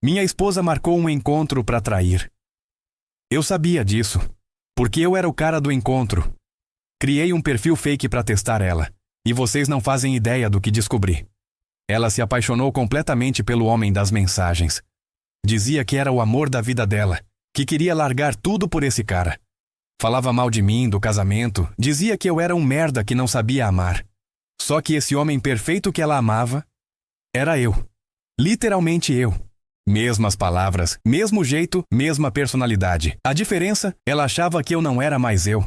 Minha esposa marcou um encontro para trair. Eu sabia disso, porque eu era o cara do encontro. Criei um perfil fake para testar ela, e vocês não fazem ideia do que descobri. Ela se apaixonou completamente pelo homem das mensagens. Dizia que era o amor da vida dela, que queria largar tudo por esse cara. Falava mal de mim, do casamento, dizia que eu era um merda que não sabia amar. Só que esse homem perfeito que ela amava era eu. Literalmente eu. Mesmas palavras, mesmo jeito, mesma personalidade. A diferença, ela achava que eu não era mais eu.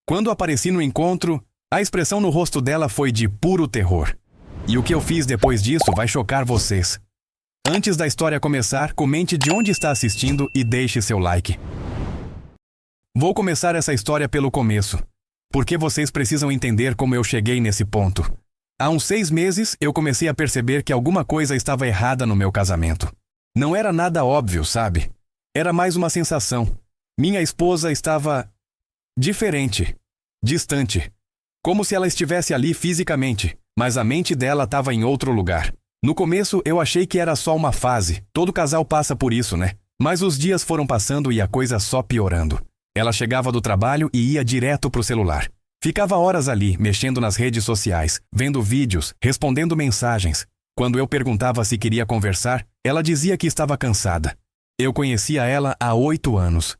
Quando apareci no encontro, a expressão no rosto dela foi de puro terror. E o que eu fiz depois disso vai chocar vocês. Antes da história começar, comente de onde está assistindo e deixe seu like. Vou começar essa história pelo começo, porque vocês precisam entender como eu cheguei nesse ponto. Há uns 6 meses, eu comecei a perceber que alguma coisa estava errada no meu casamento. Não era nada óbvio, sabe? Era mais uma sensação. Minha esposa estava diferente, distante. Como se ela estivesse ali fisicamente, mas a mente dela estava em outro lugar. No começo, eu achei que era só uma fase. Todo casal passa por isso, né? Mas os dias foram passando e a coisa só piorando. Ela chegava do trabalho e ia direto pro celular. Ficava horas ali, mexendo nas redes sociais, vendo vídeos, respondendo mensagens. Quando eu perguntava se queria conversar, ela dizia que estava cansada. Eu conhecia ela há 8 anos.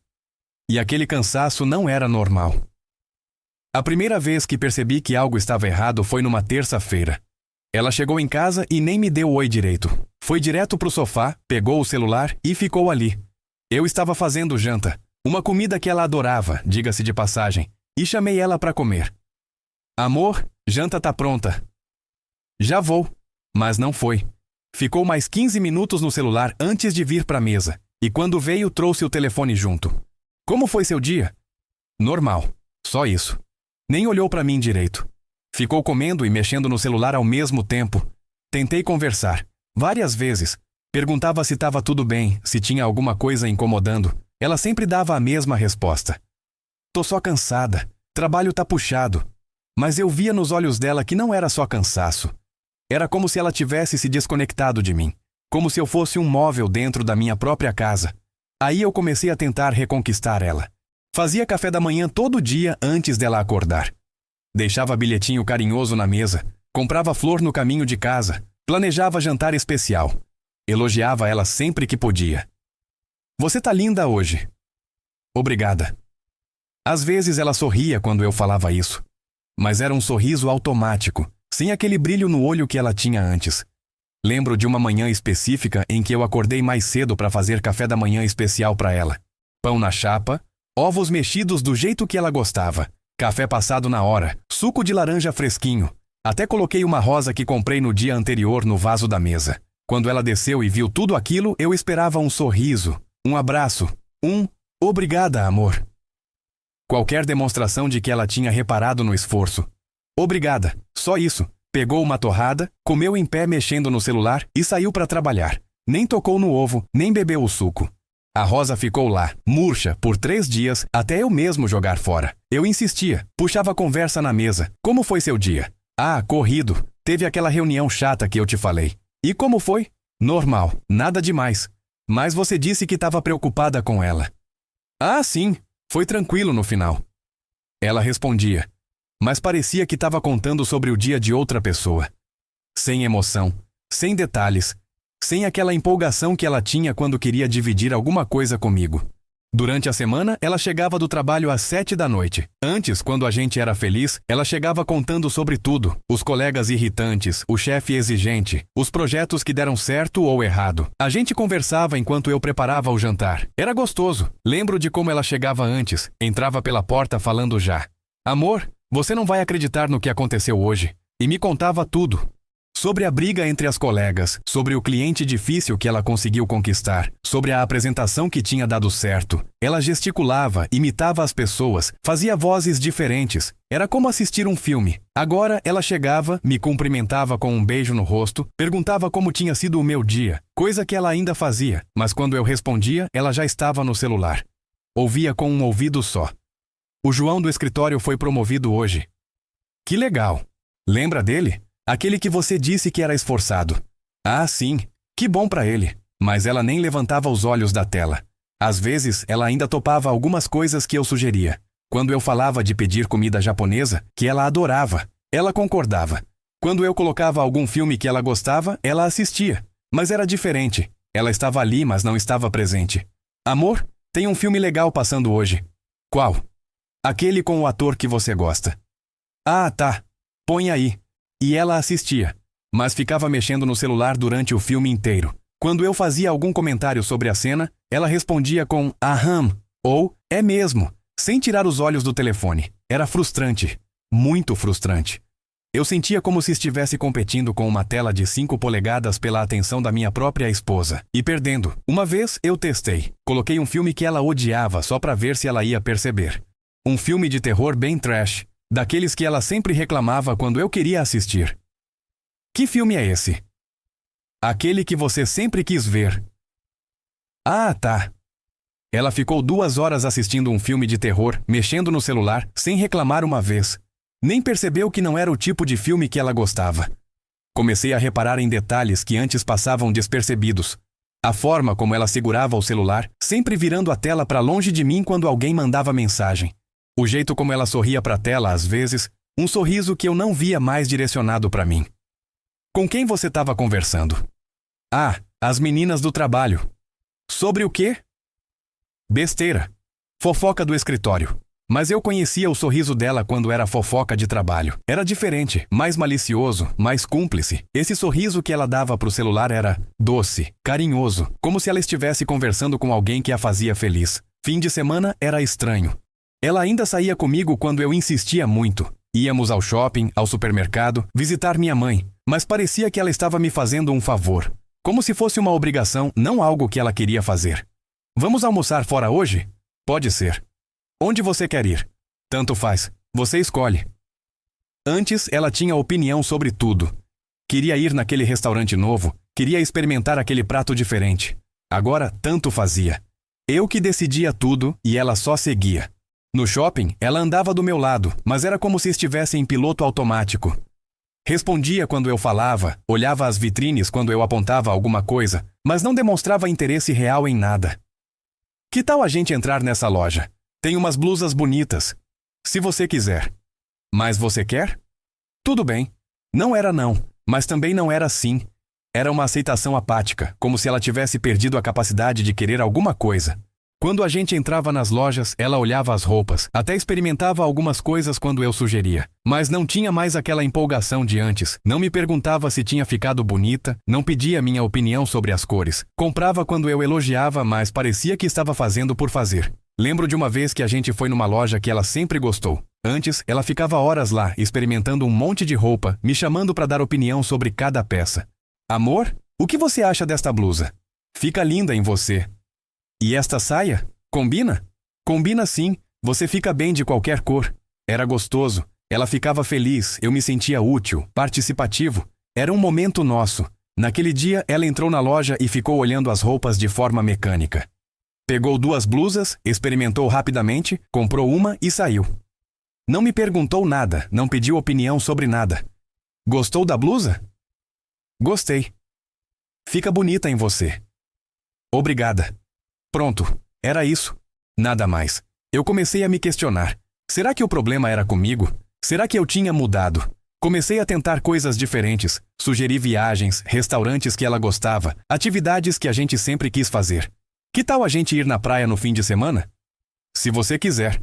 E aquele cansaço não era normal. A primeira vez que percebi que algo estava errado foi numa terça-feira. Ela chegou em casa e nem me deu oi direito. Foi direto pro sofá, pegou o celular e ficou ali. Eu estava fazendo janta, uma comida que ela adorava, diga-se de passagem, e chamei ela para comer. Amor, janta tá pronta. Já vou. Mas não foi. Ficou mais 15 minutos no celular antes de vir para a mesa, e quando veio trouxe o telefone junto. Como foi seu dia? Normal. Só isso. Nem olhou para mim direito. Ficou comendo e mexendo no celular ao mesmo tempo. Tentei conversar. Várias vezes. Perguntava se estava tudo bem, se tinha alguma coisa incomodando. Ela sempre dava a mesma resposta. Tô só cansada. Trabalho tá puxado. Mas eu via nos olhos dela que não era só cansaço. Era como se ela tivesse se desconectado de mim. Como se eu fosse um móvel dentro da minha própria casa. Aí eu comecei a tentar reconquistar ela. Fazia café da manhã todo dia antes dela acordar. Deixava bilhetinho carinhoso na mesa. Comprava flor no caminho de casa. Planejava jantar especial. Elogiava ela sempre que podia. Você tá linda hoje. Obrigada. Às vezes ela sorria quando eu falava isso. Mas era um sorriso automático, sem aquele brilho no olho que ela tinha antes. Lembro de uma manhã específica em que eu acordei mais cedo para fazer café da manhã especial para ela. Pão na chapa, ovos mexidos do jeito que ela gostava, café passado na hora, suco de laranja fresquinho. Até coloquei uma rosa que comprei no dia anterior no vaso da mesa. Quando ela desceu e viu tudo aquilo, eu esperava um sorriso, um abraço, um obrigada, amor. Qualquer demonstração de que ela tinha reparado no esforço. Obrigada, só isso. Pegou uma torrada, comeu em pé mexendo no celular e saiu para trabalhar. Nem tocou no ovo, nem bebeu o suco. A rosa ficou lá, murcha, por 3 dias, até eu mesmo jogar fora. Eu insistia, puxava a conversa na mesa. Como foi seu dia? Ah, corrido. Teve aquela reunião chata que eu te falei. E como foi? Normal, nada demais. Mas você disse que estava preocupada com ela. Ah, sim, foi tranquilo no final. Ela respondia. Mas parecia que estava contando sobre o dia de outra pessoa. Sem emoção, sem detalhes, sem aquela empolgação que ela tinha quando queria dividir alguma coisa comigo. Durante a semana, ela chegava do trabalho às 7 da noite. Antes, quando a gente era feliz, ela chegava contando sobre tudo. Os colegas irritantes, o chefe exigente, os projetos que deram certo ou errado. A gente conversava enquanto eu preparava o jantar. Era gostoso. Lembro de como ela chegava antes, entrava pela porta falando já. Amor, você não vai acreditar no que aconteceu hoje. E me contava tudo. Sobre a briga entre as colegas, sobre o cliente difícil que ela conseguiu conquistar, sobre a apresentação que tinha dado certo. Ela gesticulava, imitava as pessoas, fazia vozes diferentes. Era como assistir um filme. Agora ela chegava, me cumprimentava com um beijo no rosto, perguntava como tinha sido o meu dia, coisa que ela ainda fazia, mas quando eu respondia, ela já estava no celular. Ouvia com um ouvido só. O João do escritório foi promovido hoje. Que legal! Lembra dele? Aquele que você disse que era esforçado. Ah, sim. Que bom pra ele. Mas ela nem levantava os olhos da tela. Às vezes, ela ainda topava algumas coisas que eu sugeria. Quando eu falava de pedir comida japonesa, que ela adorava, ela concordava. Quando eu colocava algum filme que ela gostava, ela assistia. Mas era diferente. Ela estava ali, mas não estava presente. Amor, tem um filme legal passando hoje. Qual? Aquele com o ator que você gosta. Ah, tá. Põe aí. E ela assistia, mas ficava mexendo no celular durante o filme inteiro. Quando eu fazia algum comentário sobre a cena, ela respondia com aham, ou é mesmo, sem tirar os olhos do telefone. Era frustrante. Muito frustrante. Eu sentia como se estivesse competindo com uma tela de 5 polegadas pela atenção da minha própria esposa. E perdendo. Uma vez eu testei. Coloquei um filme que ela odiava só para ver se ela ia perceber. Um filme de terror bem trash, daqueles que ela sempre reclamava quando eu queria assistir. Que filme é esse? Aquele que você sempre quis ver. Ah, tá. Ela ficou 2 horas assistindo um filme de terror, mexendo no celular, sem reclamar uma vez. Nem percebeu que não era o tipo de filme que ela gostava. Comecei a reparar em detalhes que antes passavam despercebidos. A forma como ela segurava o celular, sempre virando a tela para longe de mim quando alguém mandava mensagem. O jeito como ela sorria para a tela às vezes, um sorriso que eu não via mais direcionado para mim. Com quem você estava conversando? Ah, as meninas do trabalho. Sobre o quê? Besteira. Fofoca do escritório. Mas eu conhecia o sorriso dela quando era fofoca de trabalho. Era diferente, mais malicioso, mais cúmplice. Esse sorriso que ela dava pro celular era doce, carinhoso, como se ela estivesse conversando com alguém que a fazia feliz. Fim de semana era estranho. Ela ainda saía comigo quando eu insistia muito. Íamos ao shopping, ao supermercado, visitar minha mãe, mas parecia que ela estava me fazendo um favor. Como se fosse uma obrigação, não algo que ela queria fazer. Vamos almoçar fora hoje? Pode ser. Onde você quer ir? Tanto faz. Você escolhe. Antes, ela tinha opinião sobre tudo. Queria ir naquele restaurante novo, queria experimentar aquele prato diferente. Agora, tanto fazia. Eu que decidia tudo e ela só seguia. No shopping, ela andava do meu lado, mas era como se estivesse em piloto automático. Respondia quando eu falava, olhava as vitrines quando eu apontava alguma coisa, mas não demonstrava interesse real em nada. Que tal a gente entrar nessa loja? Tem umas blusas bonitas. Se você quiser. Mas você quer? Tudo bem. Não era não, mas também não era sim. Era uma aceitação apática, como se ela tivesse perdido a capacidade de querer alguma coisa. Quando a gente entrava nas lojas, ela olhava as roupas, até experimentava algumas coisas quando eu sugeria. Mas não tinha mais aquela empolgação de antes. Não me perguntava se tinha ficado bonita, não pedia minha opinião sobre as cores. Comprava quando eu elogiava, mas parecia que estava fazendo por fazer. Lembro de uma vez que a gente foi numa loja que ela sempre gostou. Antes, ela ficava horas lá, experimentando um monte de roupa, me chamando para dar opinião sobre cada peça. Amor, o que você acha desta blusa? Fica linda em você. E esta saia? Combina? Combina sim, você fica bem de qualquer cor. Era gostoso, ela ficava feliz, eu me sentia útil, participativo. Era um momento nosso. Naquele dia, ela entrou na loja e ficou olhando as roupas de forma mecânica. Pegou 2 blusas, experimentou rapidamente, comprou uma e saiu. Não me perguntou nada, não pediu opinião sobre nada. Gostou da blusa? Gostei. Fica bonita em você. Obrigada. Pronto, era isso. Nada mais. Eu comecei a me questionar. Será que o problema era comigo? Será que eu tinha mudado? Comecei a tentar coisas diferentes, sugeri viagens, restaurantes que ela gostava, atividades que a gente sempre quis fazer. Que tal a gente ir na praia no fim de semana? Se você quiser.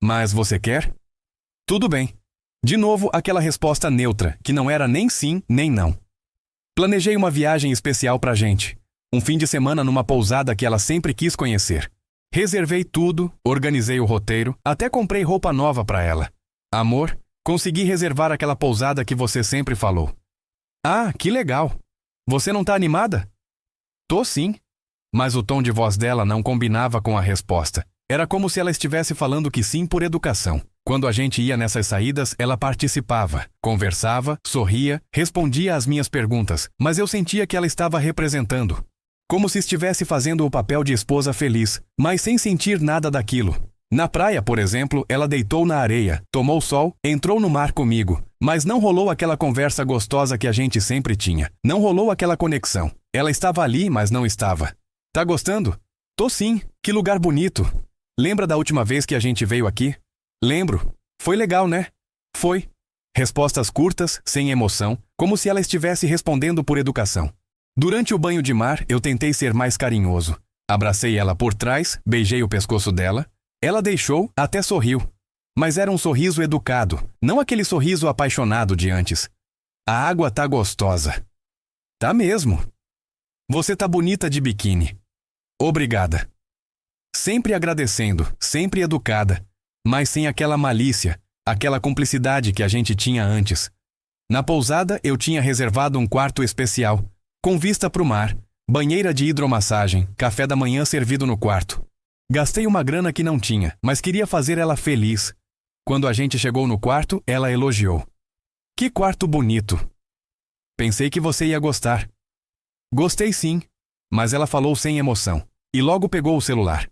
Mas você quer? Tudo bem. De novo, aquela resposta neutra, que não era nem sim, nem não. Planejei uma viagem especial pra gente. Um fim de semana numa pousada que ela sempre quis conhecer. Reservei tudo, organizei o roteiro, até comprei roupa nova pra ela. Amor, consegui reservar aquela pousada que você sempre falou. Ah, que legal. Você não tá animada? Tô sim. Mas o tom de voz dela não combinava com a resposta. Era como se ela estivesse falando que sim por educação. Quando a gente ia nessas saídas, ela participava, conversava, sorria, respondia às minhas perguntas, mas eu sentia que ela estava representando. Como se estivesse fazendo o papel de esposa feliz, mas sem sentir nada daquilo. Na praia, por exemplo, ela deitou na areia, tomou sol, entrou no mar comigo, Mas não rolou aquela conversa gostosa que a gente sempre tinha. Não rolou aquela conexão. Ela estava ali, mas não estava. Tá gostando? Tô sim. Que lugar bonito. Lembra da última vez que a gente veio aqui? Lembro. Foi legal, né? Foi. Respostas curtas, sem emoção, como se ela estivesse respondendo por educação. Durante o banho de mar, eu tentei ser mais carinhoso. Abracei ela por trás, beijei o pescoço dela. Ela deixou, até sorriu. Mas era um sorriso educado, não aquele sorriso apaixonado de antes. A água tá gostosa. Tá mesmo. Você tá bonita de biquíni. Obrigada. Sempre agradecendo, sempre educada, mas sem aquela malícia, aquela cumplicidade que a gente tinha antes. Na pousada, eu tinha reservado um quarto especial, com vista pro mar, banheira de hidromassagem, café da manhã servido no quarto. Gastei uma grana que não tinha, mas queria fazer ela feliz. Quando a gente chegou no quarto, ela elogiou. Que quarto bonito. Pensei que você ia gostar. Gostei sim, mas ela falou sem emoção, e logo pegou o celular.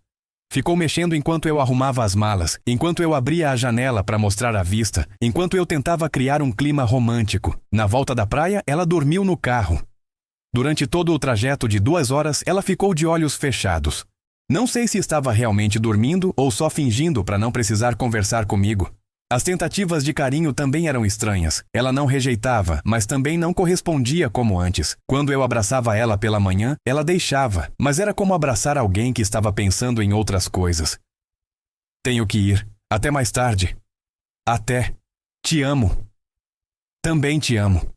Ficou mexendo enquanto eu arrumava as malas, enquanto eu abria a janela para mostrar a vista, enquanto eu tentava criar um clima romântico. Na volta da praia, ela dormiu no carro. Durante todo o trajeto de 2 horas, ela ficou de olhos fechados. Não sei se estava realmente dormindo ou só fingindo para não precisar conversar comigo. As tentativas de carinho também eram estranhas. Ela não rejeitava, mas também não correspondia como antes. Quando eu abraçava ela pela manhã, ela deixava, mas era como abraçar alguém que estava pensando em outras coisas. Tenho que ir. Até mais tarde. Até. Te amo. Também te amo.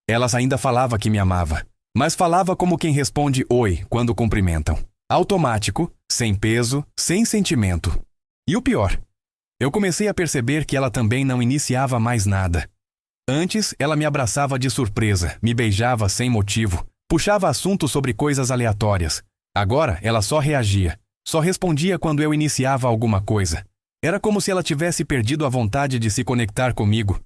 Ela ainda falava que me amava, mas falava como quem responde oi quando cumprimentam. Automático, sem peso, sem sentimento. E o pior, eu comecei a perceber que ela também não iniciava mais nada. Antes, ela me abraçava de surpresa, me beijava sem motivo, puxava assunto sobre coisas aleatórias. Agora, ela só reagia, só respondia quando eu iniciava alguma coisa. Era como se ela tivesse perdido a vontade de se conectar comigo.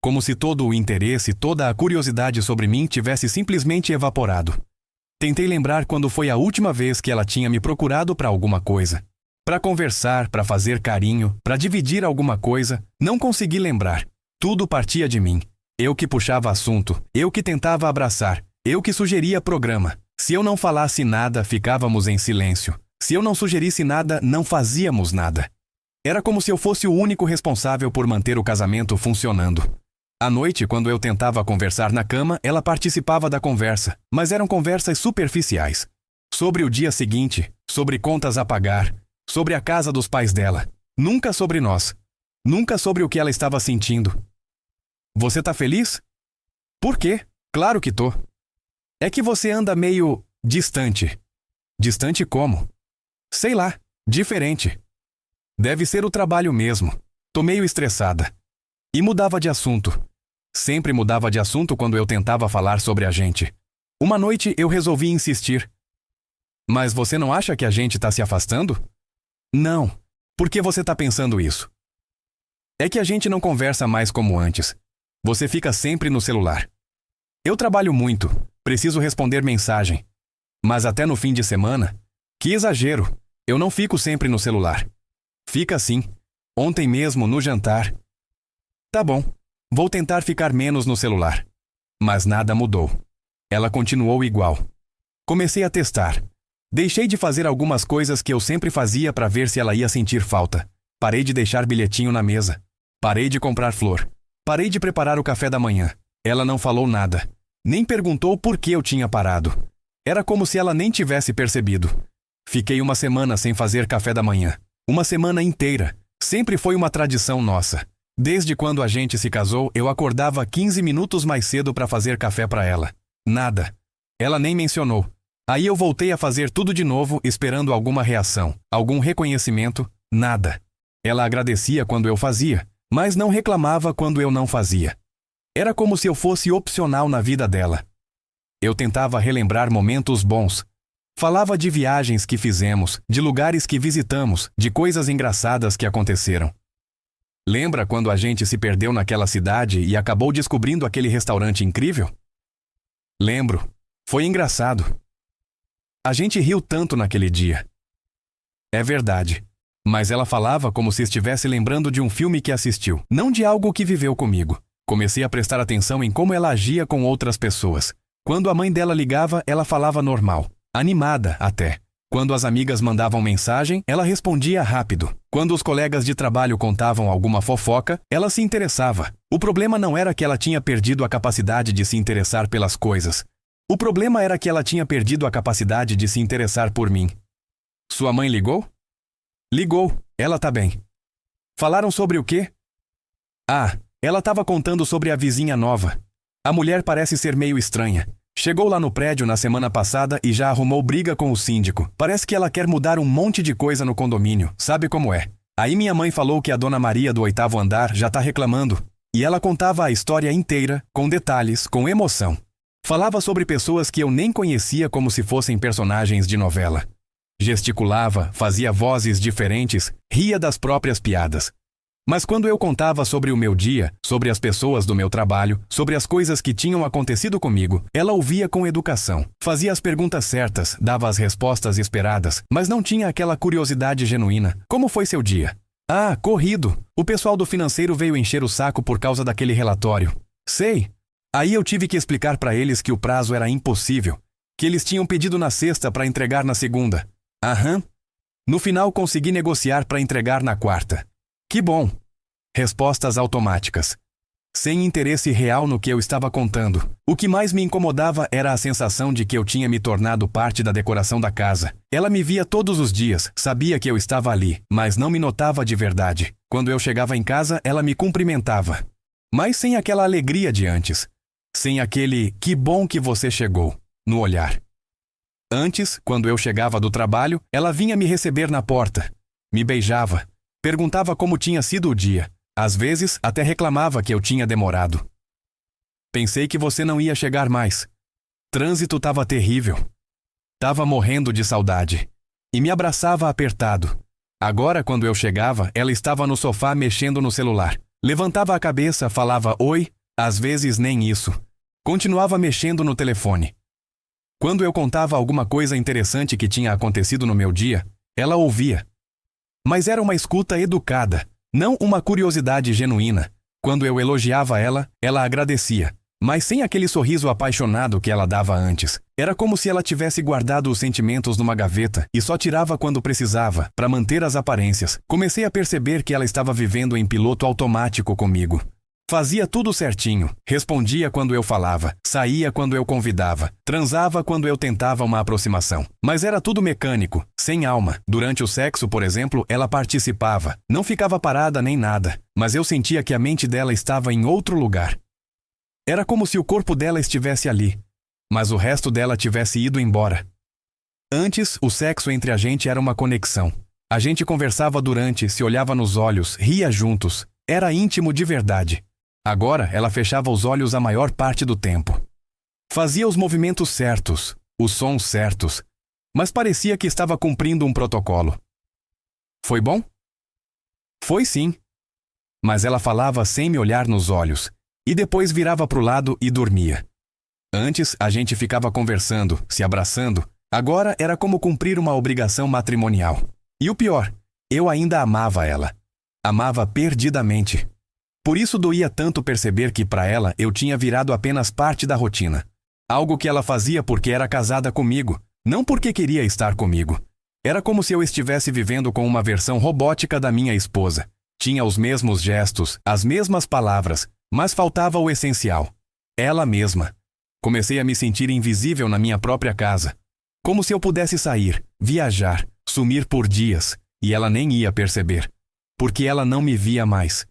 Como se todo o interesse, toda a curiosidade sobre mim tivesse simplesmente evaporado. Tentei lembrar quando foi a última vez que ela tinha me procurado para alguma coisa. Para conversar, para fazer carinho, para dividir alguma coisa. Não consegui lembrar. Tudo partia de mim. Eu que puxava assunto, eu que tentava abraçar, eu que sugeria programa. Se eu não falasse nada, ficávamos em silêncio. Se eu não sugerisse nada, não fazíamos nada. Era como se eu fosse o único responsável por manter o casamento funcionando. À noite, quando eu tentava conversar na cama, ela participava da conversa, mas eram conversas superficiais. Sobre o dia seguinte, sobre contas a pagar, sobre a casa dos pais dela. Nunca sobre nós. Nunca sobre o que ela estava sentindo. Você tá feliz? Por quê? Claro que tô. É que você anda meio distante. Distante como? Sei lá, diferente. Deve ser o trabalho mesmo. Tô meio estressada. E mudava de assunto. Sempre mudava de assunto quando eu tentava falar sobre a gente. Uma noite eu resolvi insistir. Mas você não acha que a gente tá se afastando? Não. Por que você tá pensando isso? É que a gente não conversa mais como antes. Você fica sempre no celular. Eu trabalho muito, preciso responder mensagem. Mas até no fim de semana, que exagero, eu não fico sempre no celular. Fica assim. Ontem mesmo, no jantar. Tá bom, vou tentar ficar menos no celular. Mas nada mudou. Ela continuou igual. Comecei a testar. Deixei de fazer algumas coisas que eu sempre fazia para ver se ela ia sentir falta. Parei de deixar bilhetinho na mesa. Parei de comprar flor. Parei de preparar o café da manhã. Ela não falou nada. Nem perguntou por que eu tinha parado. Era como se ela nem tivesse percebido. Fiquei uma semana sem fazer café da manhã. Uma semana inteira. Sempre foi uma tradição nossa. Desde quando a gente se casou, eu acordava 15 minutos mais cedo para fazer café para ela. Nada. Ela nem mencionou. Aí eu voltei a fazer tudo de novo, esperando alguma reação, algum reconhecimento, nada. Ela agradecia quando eu fazia, mas não reclamava quando eu não fazia. Era como se eu fosse opcional na vida dela. Eu tentava relembrar momentos bons. Falava de viagens que fizemos, de lugares que visitamos, de coisas engraçadas que aconteceram. Lembra quando a gente se perdeu naquela cidade e acabou descobrindo aquele restaurante incrível? Lembro. Foi engraçado. A gente riu tanto naquele dia. É verdade. Mas ela falava como se estivesse lembrando de um filme que assistiu, não de algo que viveu comigo. Comecei a prestar atenção em como ela agia com outras pessoas. Quando a mãe dela ligava, ela falava normal, animada até. Quando as amigas mandavam mensagem, ela respondia rápido. Quando os colegas de trabalho contavam alguma fofoca, ela se interessava. O problema não era que ela tinha perdido a capacidade de se interessar pelas coisas. O problema era que ela tinha perdido a capacidade de se interessar por mim. Sua mãe ligou? Ligou. Ela tá bem. Falaram sobre o quê? Ah, ela estava contando sobre a vizinha nova. A mulher parece ser meio estranha. Chegou lá no prédio na semana passada e já arrumou briga com o síndico. Parece que ela quer mudar um monte de coisa no condomínio, sabe como é. Aí minha mãe falou que a dona Maria do 8º andar já tá reclamando. E ela contava a história inteira, com detalhes, com emoção. Falava sobre pessoas que eu nem conhecia como se fossem personagens de novela. Gesticulava, fazia vozes diferentes, ria das próprias piadas. Mas quando eu contava sobre o meu dia, sobre as pessoas do meu trabalho, sobre as coisas que tinham acontecido comigo, ela ouvia com educação. Fazia as perguntas certas, dava as respostas esperadas, mas não tinha aquela curiosidade genuína. Como foi seu dia? Ah, corrido. O pessoal do financeiro veio encher o saco por causa daquele relatório. Sei. Aí eu tive que explicar para eles que o prazo era impossível, que eles tinham pedido na sexta para entregar na segunda. Aham. No final consegui negociar para entregar na quarta. Que bom! Respostas automáticas. Sem interesse real no que eu estava contando. O que mais me incomodava era a sensação de que eu tinha me tornado parte da decoração da casa. Ela me via todos os dias, sabia que eu estava ali, mas não me notava de verdade. Quando eu chegava em casa, ela me cumprimentava. Mas sem aquela alegria de antes. Sem aquele "que bom que você chegou" no olhar. Antes, quando eu chegava do trabalho, ela vinha me receber na porta. Me beijava. Perguntava como tinha sido o dia. Às vezes, até reclamava que eu tinha demorado. Pensei que você não ia chegar mais. Trânsito estava terrível. Tava morrendo de saudade. E me abraçava apertado. Agora, quando eu chegava, ela estava no sofá mexendo no celular. Levantava a cabeça, falava oi, às vezes nem isso. Continuava mexendo no telefone. Quando eu contava alguma coisa interessante que tinha acontecido no meu dia, ela ouvia. Mas era uma escuta educada, não uma curiosidade genuína. Quando eu elogiava ela, ela agradecia, mas sem aquele sorriso apaixonado que ela dava antes. Era como se ela tivesse guardado os sentimentos numa gaveta e só tirava quando precisava, para manter as aparências. Comecei a perceber que ela estava vivendo em piloto automático comigo. Fazia tudo certinho, respondia quando eu falava, saía quando eu convidava, transava quando eu tentava uma aproximação. Mas era tudo mecânico, sem alma. Durante o sexo, por exemplo, ela participava, não ficava parada nem nada, mas eu sentia que a mente dela estava em outro lugar. Era como se o corpo dela estivesse ali, mas o resto dela tivesse ido embora. Antes, o sexo entre a gente era uma conexão. A gente conversava durante, se olhava nos olhos, ria juntos. Era íntimo de verdade. Agora, ela fechava os olhos a maior parte do tempo. Fazia os movimentos certos, os sons certos, mas parecia que estava cumprindo um protocolo. Foi bom? Foi sim. Mas ela falava sem me olhar nos olhos, e depois virava para o lado e dormia. Antes, a gente ficava conversando, se abraçando. Agora era como cumprir uma obrigação matrimonial. E o pior, eu ainda amava ela. Amava perdidamente. Por isso doía tanto perceber que para ela eu tinha virado apenas parte da rotina. Algo que ela fazia porque era casada comigo, não porque queria estar comigo. Era como se eu estivesse vivendo com uma versão robótica da minha esposa. Tinha os mesmos gestos, as mesmas palavras, mas faltava o essencial. Ela mesma. Comecei a me sentir invisível na minha própria casa. Como se eu pudesse sair, viajar, sumir por dias, e ela nem ia perceber. Porque ela não me via mais.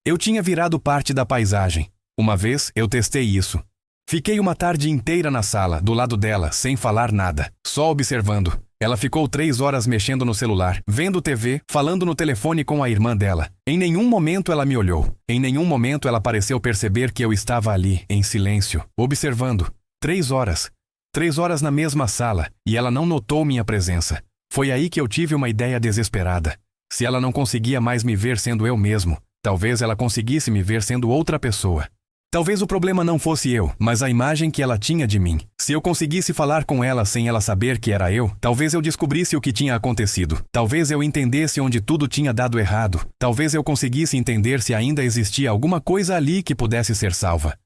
Eu tinha virado parte da paisagem. Uma vez eu testei isso. Fiquei uma tarde inteira na sala, do lado dela, sem falar nada, só observando. Ela ficou 3 horas mexendo no celular, vendo TV, falando no telefone com a irmã dela. Em nenhum momento ela me olhou. Em nenhum momento ela pareceu perceber que eu estava ali, em silêncio, observando. 3 horas. 3 horas na mesma sala, e ela não notou minha presença. Foi aí que eu tive uma ideia desesperada. Se ela não conseguia mais me ver sendo eu mesmo, talvez ela conseguisse me ver sendo outra pessoa. Talvez o problema não fosse eu, mas a imagem que ela tinha de mim. Se eu conseguisse falar com ela sem ela saber que era eu, talvez eu descobrisse o que tinha acontecido. Talvez eu entendesse onde tudo tinha dado errado. Talvez eu conseguisse entender se ainda existia alguma coisa ali que pudesse ser salva.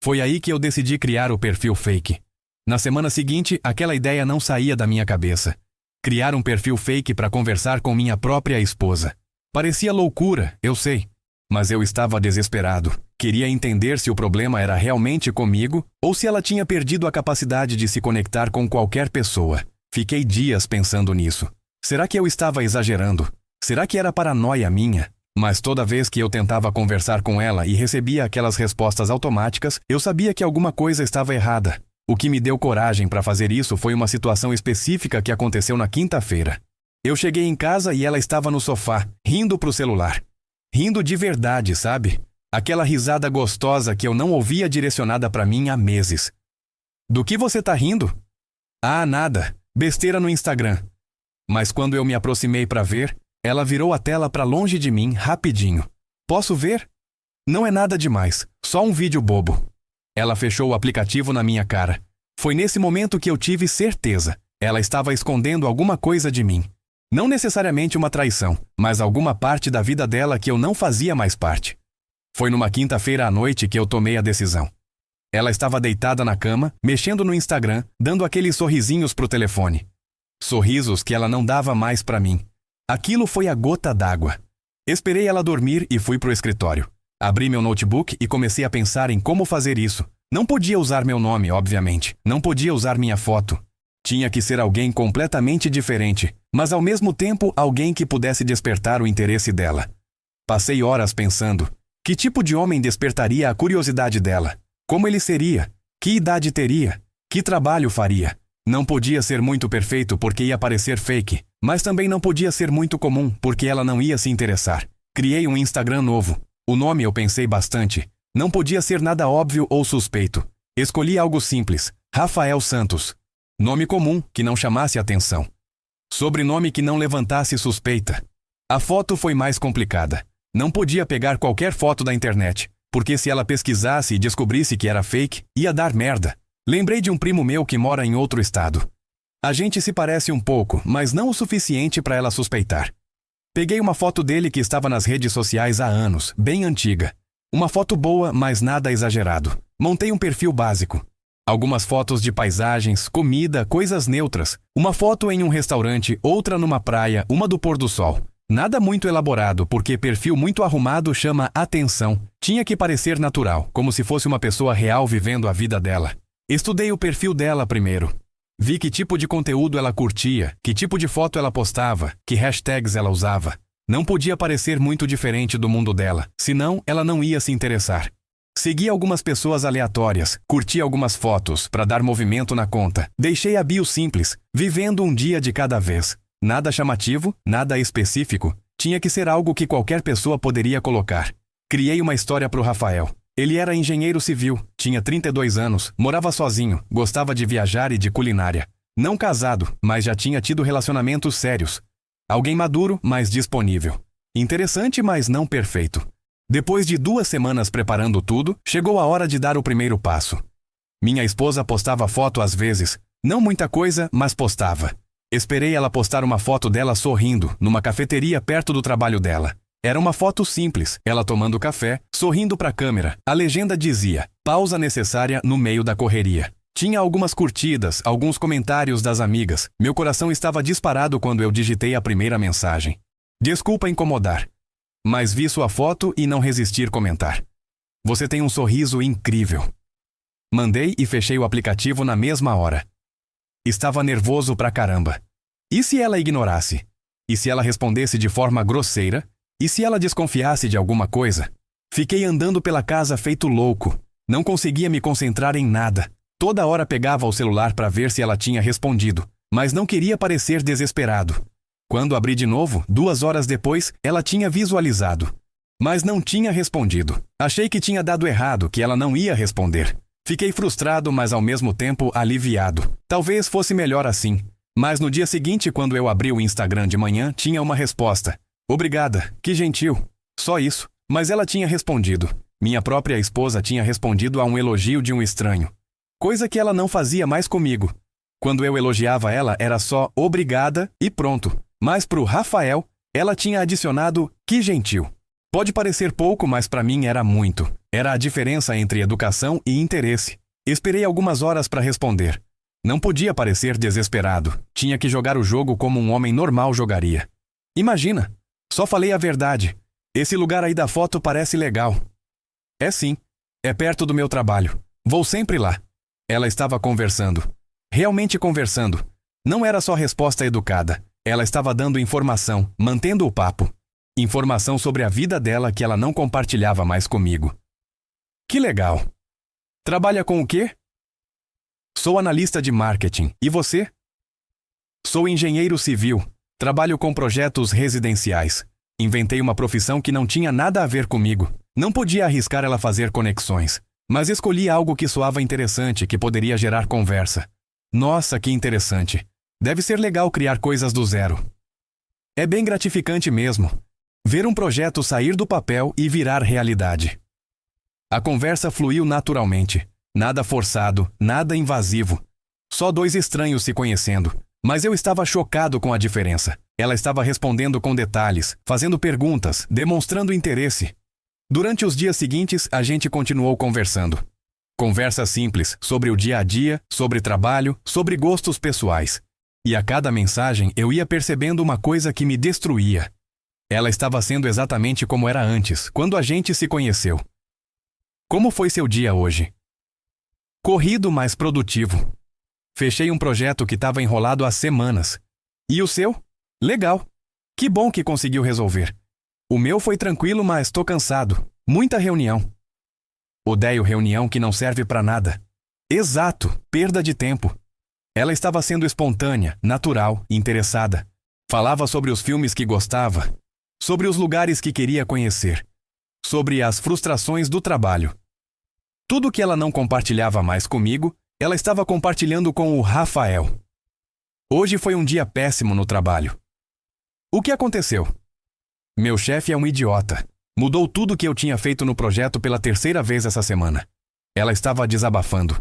Foi aí que eu decidi criar o perfil fake. Na semana seguinte, aquela ideia não saía da minha cabeça. Criar um perfil fake para conversar com minha própria esposa. Parecia loucura, eu sei. Mas eu estava desesperado. Queria entender se o problema era realmente comigo ou se ela tinha perdido a capacidade de se conectar com qualquer pessoa. Fiquei dias pensando nisso. Será que eu estava exagerando? Será que era paranoia minha? Mas toda vez que eu tentava conversar com ela e recebia aquelas respostas automáticas, eu sabia que alguma coisa estava errada. O que me deu coragem para fazer isso foi uma situação específica que aconteceu na quinta-feira. Eu cheguei em casa e ela estava no sofá, rindo pro celular. Rindo de verdade, sabe? Aquela risada gostosa que eu não ouvia direcionada para mim há meses. Do que você tá rindo? Ah, nada. Besteira no Instagram. Mas quando eu me aproximei para ver, ela virou a tela para longe de mim rapidinho. Posso ver? Não é nada demais, só um vídeo bobo. Ela fechou o aplicativo na minha cara. Foi nesse momento que eu tive certeza. Ela estava escondendo alguma coisa de mim. Não necessariamente uma traição, mas alguma parte da vida dela que eu não fazia mais parte. Foi numa quinta-feira à noite que eu tomei a decisão. Ela estava deitada na cama, mexendo no Instagram, dando aqueles sorrisinhos pro telefone. Sorrisos que ela não dava mais para mim. Aquilo foi a gota d'água. Esperei ela dormir e fui pro escritório. Abri meu notebook e comecei a pensar em como fazer isso. Não podia usar meu nome, obviamente. Não podia usar minha foto. Tinha que ser alguém completamente diferente, mas ao mesmo tempo alguém que pudesse despertar o interesse dela. Passei horas pensando, que tipo de homem despertaria a curiosidade dela? Como ele seria? Que idade teria? Que trabalho faria? Não podia ser muito perfeito porque ia parecer fake, mas também não podia ser muito comum porque ela não ia se interessar. Criei um Instagram novo. O nome eu pensei bastante. Não podia ser nada óbvio ou suspeito. Escolhi algo simples, Rafael Santos. Nome comum, que não chamasse atenção. Sobrenome que não levantasse suspeita. A foto foi mais complicada. Não podia pegar qualquer foto da internet, porque se ela pesquisasse e descobrisse que era fake, ia dar merda. Lembrei de um primo meu que mora em outro estado. A gente se parece um pouco, mas não o suficiente para ela suspeitar. Peguei uma foto dele que estava nas redes sociais há anos, bem antiga. Uma foto boa, mas nada exagerado. Montei um perfil básico. Algumas fotos de paisagens, comida, coisas neutras. Uma foto em um restaurante, outra numa praia, uma do pôr do sol. Nada muito elaborado, porque perfil muito arrumado chama atenção. Tinha que parecer natural, como se fosse uma pessoa real vivendo a vida dela. Estudei o perfil dela primeiro. Vi que tipo de conteúdo ela curtia, que tipo de foto ela postava, que hashtags ela usava. Não podia parecer muito diferente do mundo dela, senão ela não ia se interessar. Segui algumas pessoas aleatórias, curti algumas fotos para dar movimento na conta. Deixei a bio simples, vivendo um dia de cada vez. Nada chamativo, nada específico. Tinha que ser algo que qualquer pessoa poderia colocar. Criei uma história pro Rafael. Ele era engenheiro civil, tinha 32 anos, morava sozinho, gostava de viajar e de culinária. Não casado, mas já tinha tido relacionamentos sérios. Alguém maduro, mas disponível. Interessante, mas não perfeito. Depois de 2 semanas preparando tudo, chegou a hora de dar o primeiro passo. Minha esposa postava foto às vezes, não muita coisa, mas postava. Esperei ela postar uma foto dela sorrindo, numa cafeteria perto do trabalho dela. Era uma foto simples, ela tomando café, sorrindo para a câmera. A legenda dizia, pausa necessária no meio da correria. Tinha algumas curtidas, alguns comentários das amigas. Meu coração estava disparado quando eu digitei a primeira mensagem. Desculpa incomodar. Mas vi sua foto e não resistir comentar. Você tem um sorriso incrível. Mandei e fechei o aplicativo na mesma hora. Estava nervoso pra caramba. E se ela ignorasse? E se ela respondesse de forma grosseira? E se ela desconfiasse de alguma coisa? Fiquei andando pela casa feito louco. Não conseguia me concentrar em nada. Toda hora pegava o celular para ver se ela tinha respondido, mas não queria parecer desesperado. Quando abri de novo, 2 horas depois, ela tinha visualizado. Mas não tinha respondido. Achei que tinha dado errado, que ela não ia responder. Fiquei frustrado, mas ao mesmo tempo aliviado. Talvez fosse melhor assim. Mas no dia seguinte, quando eu abri o Instagram de manhã, tinha uma resposta. Obrigada, que gentil. Só isso. Mas ela tinha respondido. Minha própria esposa tinha respondido a um elogio de um estranho. Coisa que ela não fazia mais comigo. Quando eu elogiava ela, era só obrigada e pronto. Mas pro Rafael, ela tinha adicionado que gentil. Pode parecer pouco, mas para mim era muito. Era a diferença entre educação e interesse. Esperei algumas horas para responder. Não podia parecer desesperado. Tinha que jogar o jogo como um homem normal jogaria. Imagina, só falei a verdade. Esse lugar aí da foto parece legal. É sim, é perto do meu trabalho. Vou sempre lá. Ela estava conversando. Realmente conversando. Não era só resposta educada. Ela estava dando informação, mantendo o papo. Informação sobre a vida dela que ela não compartilhava mais comigo. Que legal. Trabalha com o quê? Sou analista de marketing. E você? Sou engenheiro civil. Trabalho com projetos residenciais. Inventei uma profissão que não tinha nada a ver comigo. Não podia arriscar ela fazer conexões. Mas escolhi algo que soava interessante, que poderia gerar conversa. Nossa, que interessante. Deve ser legal criar coisas do zero. É bem gratificante mesmo. Ver um projeto sair do papel e virar realidade. A conversa fluiu naturalmente. Nada forçado, nada invasivo. Só dois estranhos se conhecendo. Mas eu estava chocado com a diferença. Ela estava respondendo com detalhes, fazendo perguntas, demonstrando interesse. Durante os dias seguintes, a gente continuou conversando. Conversa simples, sobre o dia a dia, sobre trabalho, sobre gostos pessoais. E a cada mensagem eu ia percebendo uma coisa que me destruía. Ela estava sendo exatamente como era antes, quando a gente se conheceu. Como foi seu dia hoje? Corrido, mas produtivo. Fechei um projeto que estava enrolado há semanas. E o seu? Legal. Que bom que conseguiu resolver. O meu foi tranquilo, mas tô cansado. Muita reunião. Odeio reunião que não serve para nada. Exato, perda de tempo. Ela estava sendo espontânea, natural, interessada. Falava sobre os filmes que gostava, sobre os lugares que queria conhecer, sobre as frustrações do trabalho. Tudo que ela não compartilhava mais comigo, ela estava compartilhando com o Rafael. Hoje foi um dia péssimo no trabalho. O que aconteceu? Meu chefe é um idiota. Mudou tudo que eu tinha feito no projeto pela terceira vez essa semana. Ela estava desabafando,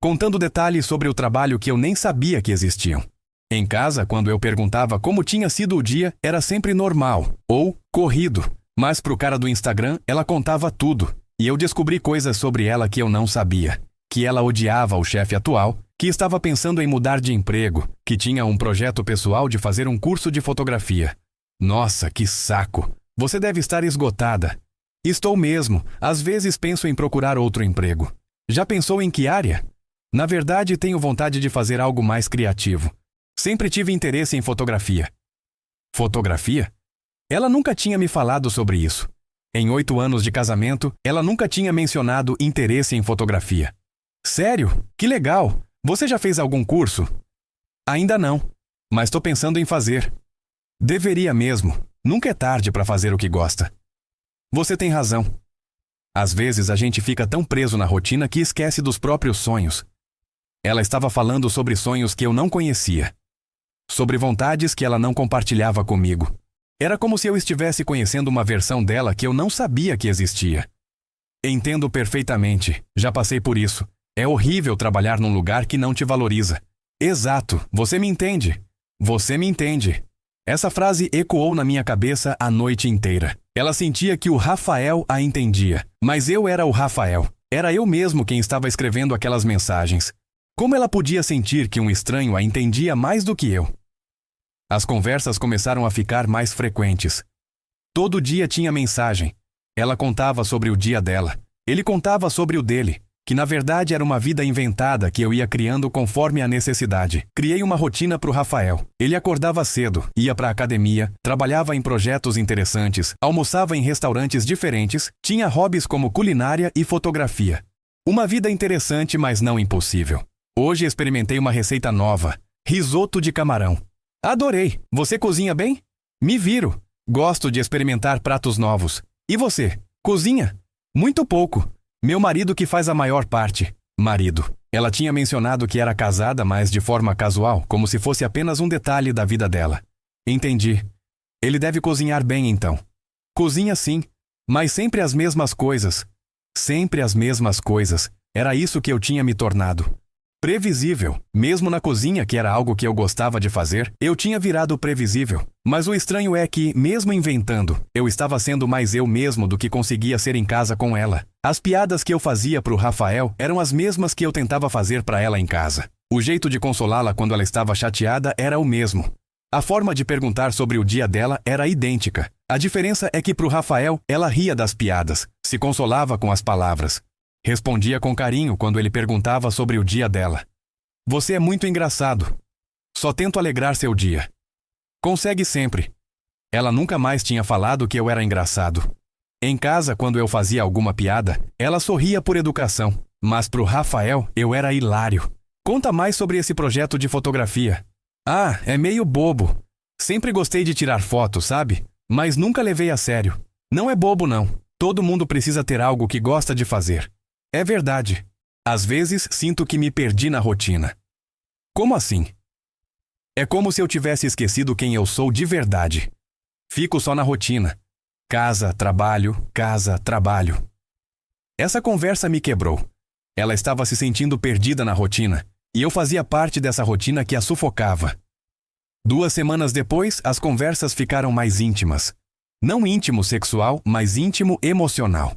contando detalhes sobre o trabalho que eu nem sabia que existiam. Em casa, quando eu perguntava como tinha sido o dia, era sempre normal, ou corrido. Mas pro cara do Instagram, ela contava tudo. E eu descobri coisas sobre ela que eu não sabia. Que ela odiava o chefe atual, que estava pensando em mudar de emprego, que tinha um projeto pessoal de fazer um curso de fotografia. Nossa, que saco! Você deve estar esgotada. Estou mesmo. Às vezes penso em procurar outro emprego. Já pensou em que área? Na verdade, tenho vontade de fazer algo mais criativo. Sempre tive interesse em fotografia. Fotografia? Ela nunca tinha me falado sobre isso. Em 8 anos de casamento, ela nunca tinha mencionado interesse em fotografia. Sério? Que legal! Você já fez algum curso? Ainda não, mas estou pensando em fazer. Deveria mesmo. Nunca é tarde para fazer o que gosta. Você tem razão. Às vezes a gente fica tão preso na rotina que esquece dos próprios sonhos. Ela estava falando sobre sonhos que eu não conhecia. Sobre vontades que ela não compartilhava comigo. Era como se eu estivesse conhecendo uma versão dela que eu não sabia que existia. Entendo perfeitamente. Já passei por isso. É horrível trabalhar num lugar que não te valoriza. Exato. Você me entende. Você me entende. Essa frase ecoou na minha cabeça a noite inteira. Ela sentia que o Rafael a entendia. Mas eu era o Rafael. Era eu mesmo quem estava escrevendo aquelas mensagens. Como ela podia sentir que um estranho a entendia mais do que eu? As conversas começaram a ficar mais frequentes. Todo dia tinha mensagem. Ela contava sobre o dia dela. Ele contava sobre o dele, que na verdade era uma vida inventada que eu ia criando conforme a necessidade. Criei uma rotina para o Rafael. Ele acordava cedo, ia para a academia, trabalhava em projetos interessantes, almoçava em restaurantes diferentes, tinha hobbies como culinária e fotografia. Uma vida interessante, mas não impossível. Hoje experimentei uma receita nova, risoto de camarão. Adorei! Você cozinha bem? Me viro. Gosto de experimentar pratos novos. E você? Cozinha? Muito pouco. Meu marido que faz a maior parte. Marido. Ela tinha mencionado que era casada, mas de forma casual, como se fosse apenas um detalhe da vida dela. Entendi. Ele deve cozinhar bem, então. Cozinha sim, mas sempre as mesmas coisas. Sempre as mesmas coisas. Era isso que eu tinha me tornado. Previsível. Mesmo na cozinha, que era algo que eu gostava de fazer, eu tinha virado previsível. Mas o estranho é que, mesmo inventando, eu estava sendo mais eu mesmo do que conseguia ser em casa com ela. As piadas que eu fazia pro Rafael eram as mesmas que eu tentava fazer para ela em casa. O jeito de consolá-la quando ela estava chateada era o mesmo. A forma de perguntar sobre o dia dela era idêntica. A diferença é que pro Rafael, ela ria das piadas, se consolava com as palavras. Respondia com carinho quando ele perguntava sobre o dia dela. Você é muito engraçado. Só tento alegrar seu dia. Consegue sempre. Ela nunca mais tinha falado que eu era engraçado. Em casa, quando eu fazia alguma piada, ela sorria por educação. Mas pro Rafael, eu era hilário. Conta mais sobre esse projeto de fotografia. Ah, é meio bobo. Sempre gostei de tirar fotos, sabe? Mas nunca levei a sério. Não é bobo, não. Todo mundo precisa ter algo que gosta de fazer. É verdade. Às vezes sinto que me perdi na rotina. Como assim? É como se eu tivesse esquecido quem eu sou de verdade. Fico só na rotina. Casa, trabalho, casa, trabalho. Essa conversa me quebrou. Ela estava se sentindo perdida na rotina, e eu fazia parte dessa rotina que a sufocava. 2 semanas depois, as conversas ficaram mais íntimas. Não íntimo sexual, mas íntimo emocional.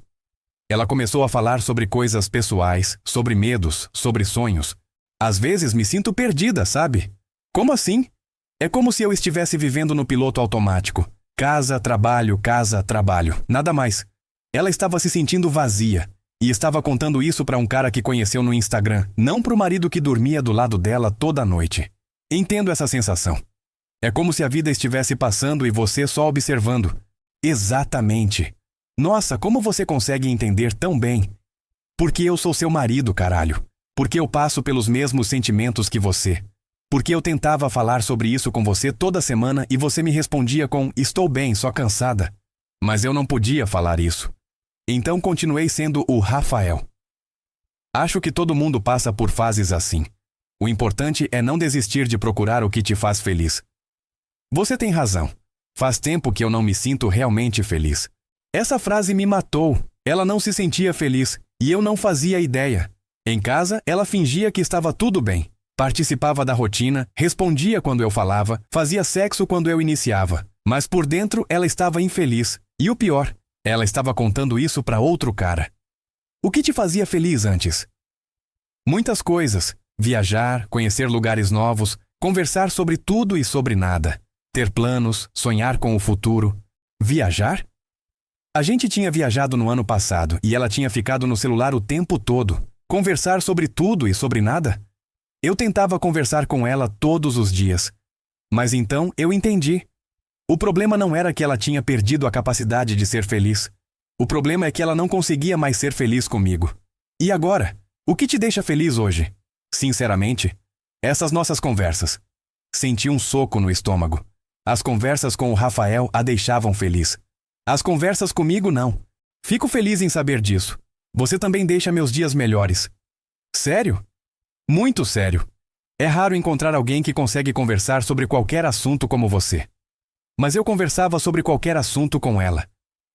Ela começou a falar sobre coisas pessoais, sobre medos, sobre sonhos. Às vezes me sinto perdida, sabe? Como assim? É como se eu estivesse vivendo no piloto automático. Casa, trabalho, nada mais. Ela estava se sentindo vazia e estava contando isso para um cara que conheceu no Instagram, não para o marido que dormia do lado dela toda noite. Entendo essa sensação. É como se a vida estivesse passando e você só observando. Exatamente. Nossa, como você consegue entender tão bem? Porque eu sou seu marido, caralho. Porque eu passo pelos mesmos sentimentos que você. Porque eu tentava falar sobre isso com você toda semana e você me respondia com estou bem, só cansada. Mas eu não podia falar isso. Então continuei sendo o Rafael. Acho que todo mundo passa por fases assim. O importante é não desistir de procurar o que te faz feliz. Você tem razão. Faz tempo que eu não me sinto realmente feliz. Essa frase me matou. Ela não se sentia feliz e eu não fazia ideia. Em casa, ela fingia que estava tudo bem. Participava da rotina, respondia quando eu falava, fazia sexo quando eu iniciava. Mas por dentro ela estava infeliz. E o pior, ela estava contando isso para outro cara. O que te fazia feliz antes? Muitas coisas. Viajar, conhecer lugares novos, conversar sobre tudo e sobre nada. Ter planos, sonhar com o futuro. Viajar? A gente tinha viajado no ano passado e ela tinha ficado no celular o tempo todo. Conversar sobre tudo e sobre nada? Eu tentava conversar com ela todos os dias. Mas então eu entendi. O problema não era que ela tinha perdido a capacidade de ser feliz. O problema é que ela não conseguia mais ser feliz comigo. E agora? O que te deixa feliz hoje? Sinceramente, essas nossas conversas. Senti um soco no estômago. As conversas com o Rafael a deixavam feliz. As conversas comigo não. Fico feliz em saber disso. Você também deixa meus dias melhores. Sério? Muito sério. É raro encontrar alguém que consegue conversar sobre qualquer assunto como você. Mas eu conversava sobre qualquer assunto com ela.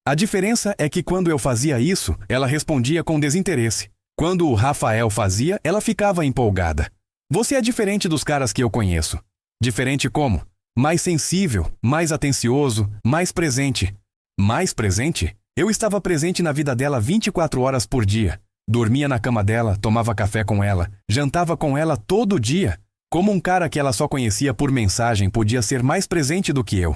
A diferença é que quando eu fazia isso, ela respondia com desinteresse. Quando o Rafael fazia, ela ficava empolgada. Você é diferente dos caras que eu conheço. Diferente como? Mais sensível, mais atencioso, mais presente. Mais presente? Eu estava presente na vida dela 24 horas por dia. Dormia na cama dela, tomava café com ela, jantava com ela todo dia. Como um cara que ela só conhecia por mensagem podia ser mais presente do que eu.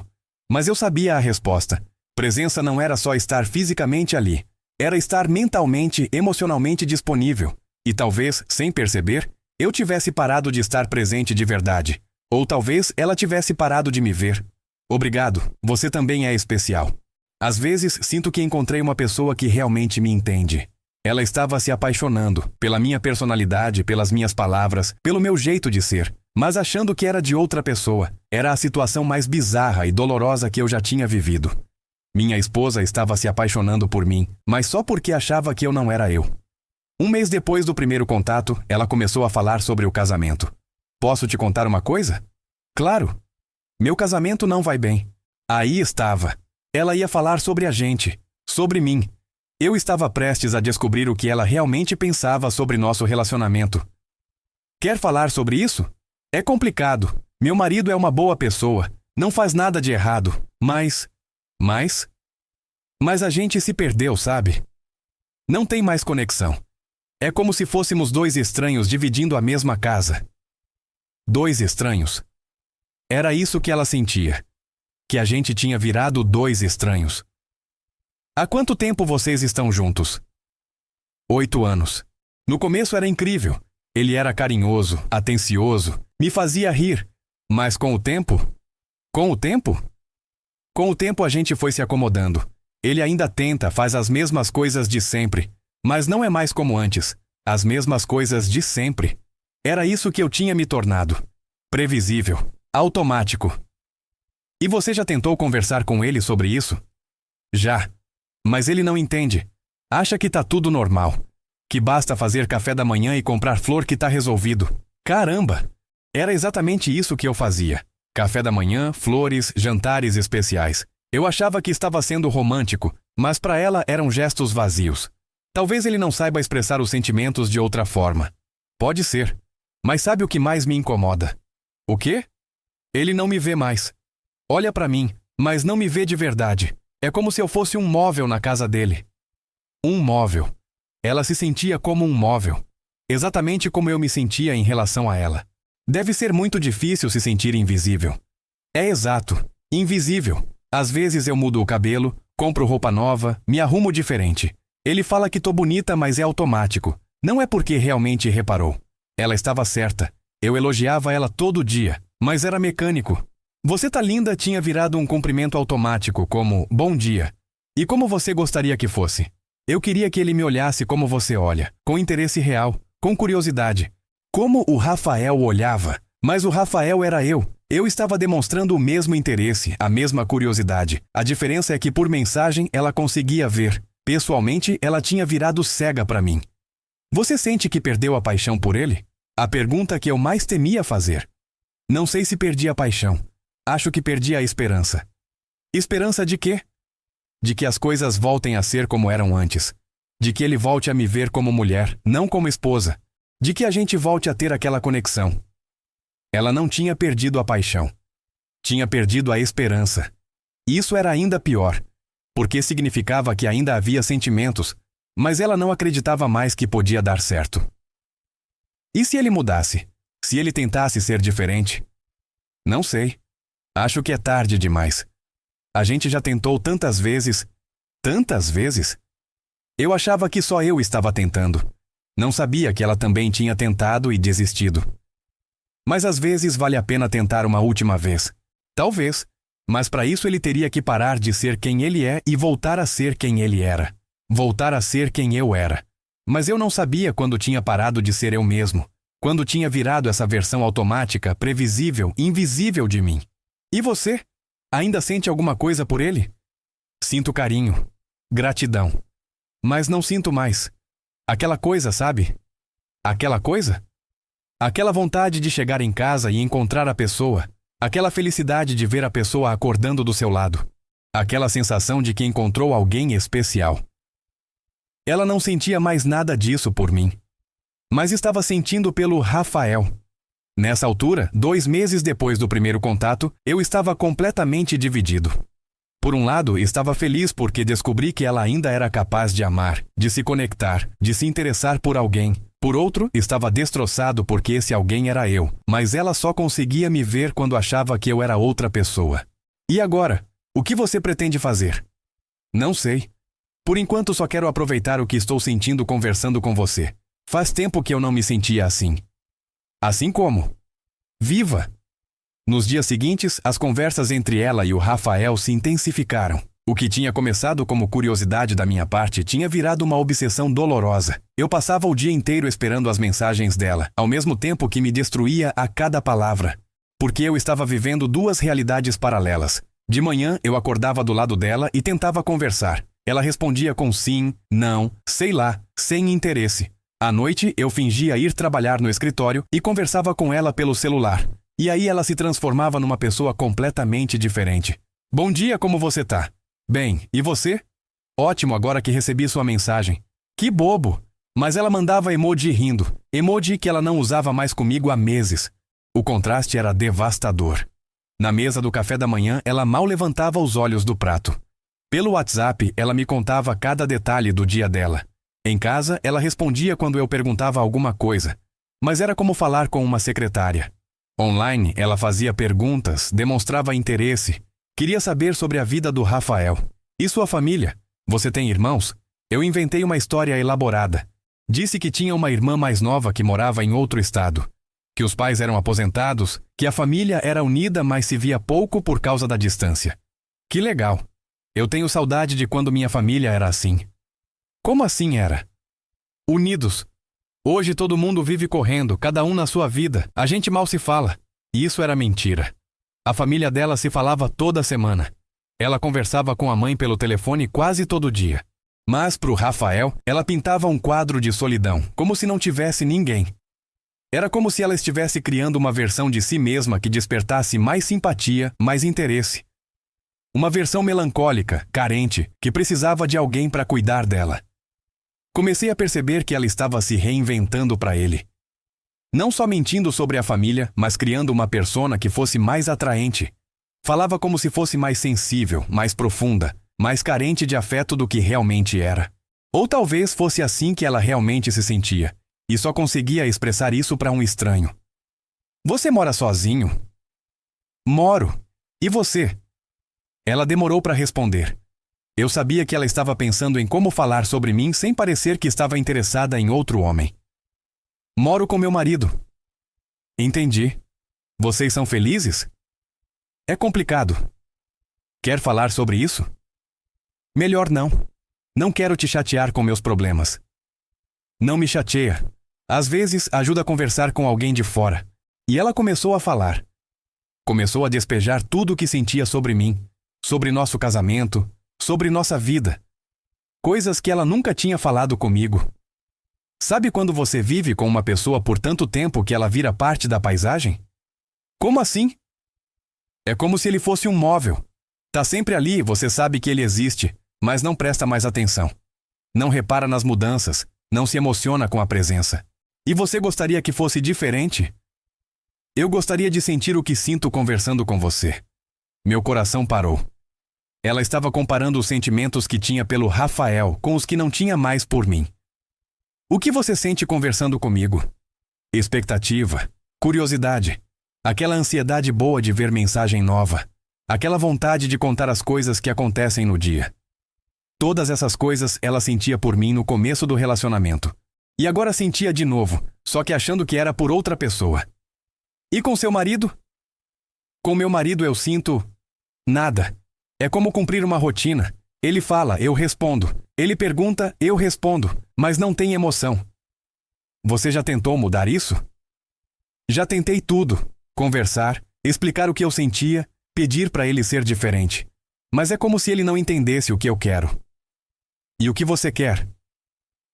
Mas eu sabia a resposta. Presença não era só estar fisicamente ali. Era estar mentalmente, emocionalmente disponível. E talvez, sem perceber, eu tivesse parado de estar presente de verdade. Ou talvez ela tivesse parado de me ver. Obrigado, você também é especial. Às vezes sinto que encontrei uma pessoa que realmente me entende. Ela estava se apaixonando pela minha personalidade, pelas minhas palavras, pelo meu jeito de ser, mas achando que era de outra pessoa. Era a situação mais bizarra e dolorosa que eu já tinha vivido. Minha esposa estava se apaixonando por mim, mas só porque achava que eu não era eu. 1 mês depois do primeiro contato, ela começou a falar sobre o casamento. Posso te contar uma coisa? Claro. Meu casamento não vai bem. Aí estava. Ela ia falar sobre a gente, sobre mim. Eu estava prestes a descobrir o que ela realmente pensava sobre nosso relacionamento. Quer falar sobre isso? É complicado. Meu marido é uma boa pessoa. Não faz nada de errado. Mas a gente se perdeu, sabe? Não tem mais conexão. É como se fôssemos dois estranhos dividindo a mesma casa. Dois estranhos. Era isso que ela sentia. Que a gente tinha virado dois estranhos. Há quanto tempo vocês estão juntos? 8 anos. No começo era incrível. Ele era carinhoso, atencioso, me fazia rir. Mas com o tempo a gente foi se acomodando. Ele ainda tenta, faz as mesmas coisas de sempre. Mas não é mais como antes. As mesmas coisas de sempre. Era isso que eu tinha me tornado. Previsível. Automático. E você já tentou conversar com ele sobre isso? Já. Mas ele não entende. Acha que tá tudo normal. Que basta fazer café da manhã e comprar flor que tá resolvido. Caramba! Era exatamente isso que eu fazia. Café da manhã, flores, jantares especiais. Eu achava que estava sendo romântico, mas para ela eram gestos vazios. Talvez ele não saiba expressar os sentimentos de outra forma. Pode ser. Mas sabe o que mais me incomoda? O quê? Ele não me vê mais. Olha para mim, mas não me vê de verdade. É como se eu fosse um móvel na casa dele. Um móvel. Ela se sentia como um móvel. Exatamente como eu me sentia em relação a ela. Deve ser muito difícil se sentir invisível. É exato. Invisível. Às vezes eu mudo o cabelo, compro roupa nova, me arrumo diferente. Ele fala que tô bonita, mas é automático. Não é porque realmente reparou. Ela estava certa. Eu elogiava ela todo dia, mas era mecânico. Você tá linda tinha virado um cumprimento automático, como bom dia. E como você gostaria que fosse? Eu queria que ele me olhasse como você olha, com interesse real, com curiosidade. Como o Rafael olhava, mas o Rafael era eu. Eu estava demonstrando o mesmo interesse, a mesma curiosidade. A diferença é que por mensagem ela conseguia ver. Pessoalmente, ela tinha virado cega para mim. Você sente que perdeu a paixão por ele? A pergunta que eu mais temia fazer. Não sei se perdi a paixão. Acho que perdi a esperança. Esperança de quê? De que as coisas voltem a ser como eram antes. De que ele volte a me ver como mulher, não como esposa. De que a gente volte a ter aquela conexão. Ela não tinha perdido a paixão. Tinha perdido a esperança. Isso era ainda pior, porque significava que ainda havia sentimentos, mas ela não acreditava mais que podia dar certo. E se ele mudasse? Se ele tentasse ser diferente? Não sei. Acho que é tarde demais. A gente já tentou tantas vezes. Tantas vezes? Eu achava que só eu estava tentando. Não sabia que ela também tinha tentado e desistido. Mas às vezes vale a pena tentar uma última vez. Talvez. Mas para isso ele teria que parar de ser quem ele é e voltar a ser quem ele era. Voltar a ser quem eu era. Mas eu não sabia quando tinha parado de ser eu mesmo. Quando tinha virado essa versão automática, previsível, invisível de mim. E você? Ainda sente alguma coisa por ele? Sinto carinho. Gratidão. Mas não sinto mais. Aquela coisa, sabe? Aquela coisa? Aquela vontade de chegar em casa e encontrar a pessoa. Aquela felicidade de ver a pessoa acordando do seu lado. Aquela sensação de que encontrou alguém especial. Ela não sentia mais nada disso por mim. Mas estava sentindo pelo Rafael. Nessa altura, 2 meses depois do primeiro contato, eu estava completamente dividido. Por um lado, estava feliz porque descobri que ela ainda era capaz de amar, de se conectar, de se interessar por alguém. Por outro, estava destroçado porque esse alguém era eu, mas ela só conseguia me ver quando achava que eu era outra pessoa. E agora? O que você pretende fazer? Não sei. Por enquanto só quero aproveitar o que estou sentindo conversando com você. Faz tempo que eu não me sentia assim. Assim como? Viva! Nos dias seguintes, as conversas entre ela e o Rafael se intensificaram. O que tinha começado como curiosidade da minha parte tinha virado uma obsessão dolorosa. Eu passava o dia inteiro esperando as mensagens dela, ao mesmo tempo que me destruía a cada palavra. Porque eu estava vivendo 2 realidades paralelas. De manhã, eu acordava do lado dela e tentava conversar. Ela respondia com sim, não, sei lá, sem interesse. À noite, eu fingia ir trabalhar no escritório e conversava com ela pelo celular. E aí ela se transformava numa pessoa completamente diferente. Bom dia, como você tá? Bem, e você? Ótimo, agora que recebi sua mensagem. Que bobo! Mas ela mandava emoji rindo, emoji que ela não usava mais comigo há meses. O contraste era devastador. Na mesa do café da manhã, ela mal levantava os olhos do prato. Pelo WhatsApp, ela me contava cada detalhe do dia dela. Em casa, ela respondia quando eu perguntava alguma coisa, mas era como falar com uma secretária. Online, ela fazia perguntas, demonstrava interesse, queria saber sobre a vida do Rafael. E sua família? Você tem irmãos? Eu inventei uma história elaborada. Disse que tinha uma irmã mais nova que morava em outro estado, que os pais eram aposentados, que a família era unida, mas se via pouco por causa da distância. Que legal! Eu tenho saudade de quando minha família era assim. Como assim era? Unidos. Hoje todo mundo vive correndo, cada um na sua vida, a gente mal se fala. E isso era mentira. A família dela se falava toda semana. Ela conversava com a mãe pelo telefone quase todo dia. Mas, pro Rafael, ela pintava um quadro de solidão, como se não tivesse ninguém. Era como se ela estivesse criando uma versão de si mesma que despertasse mais simpatia, mais interesse. Uma versão melancólica, carente, que precisava de alguém para cuidar dela. Comecei a perceber que ela estava se reinventando para ele. Não só mentindo sobre a família, mas criando uma persona que fosse mais atraente. Falava como se fosse mais sensível, mais profunda, mais carente de afeto do que realmente era. Ou talvez fosse assim que ela realmente se sentia, e só conseguia expressar isso para um estranho. Você mora sozinho? Moro. E você? Ela demorou para responder. Eu sabia que ela estava pensando em como falar sobre mim sem parecer que estava interessada em outro homem. Moro com meu marido. Entendi. Vocês são felizes? É complicado. Quer falar sobre isso? Melhor não. Não quero te chatear com meus problemas. Não me chateia. Às vezes ajuda a conversar com alguém de fora. E ela começou a falar. Começou a despejar tudo o que sentia sobre mim, sobre nosso casamento, sobre nossa vida. Coisas que ela nunca tinha falado comigo. Sabe quando você vive com uma pessoa por tanto tempo que ela vira parte da paisagem? Como assim? É como se ele fosse um móvel. Tá sempre ali, você sabe que ele existe, mas não presta mais atenção. Não repara nas mudanças, não se emociona com a presença. E você gostaria que fosse diferente? Eu gostaria de sentir o que sinto conversando com você. Meu coração parou. Ela estava comparando os sentimentos que tinha pelo Rafael com os que não tinha mais por mim. O que você sente conversando comigo? Expectativa, curiosidade, aquela ansiedade boa de ver mensagem nova, aquela vontade de contar as coisas que acontecem no dia. Todas essas coisas ela sentia por mim no começo do relacionamento. E agora sentia de novo, só que achando que era por outra pessoa. E com seu marido? Com meu marido eu sinto nada. É como cumprir uma rotina. Ele fala, eu respondo. Ele pergunta, eu respondo. Mas não tem emoção. Você já tentou mudar isso? Já tentei tudo. Conversar, explicar o que eu sentia, pedir para ele ser diferente. Mas é como se ele não entendesse o que eu quero. E o que você quer?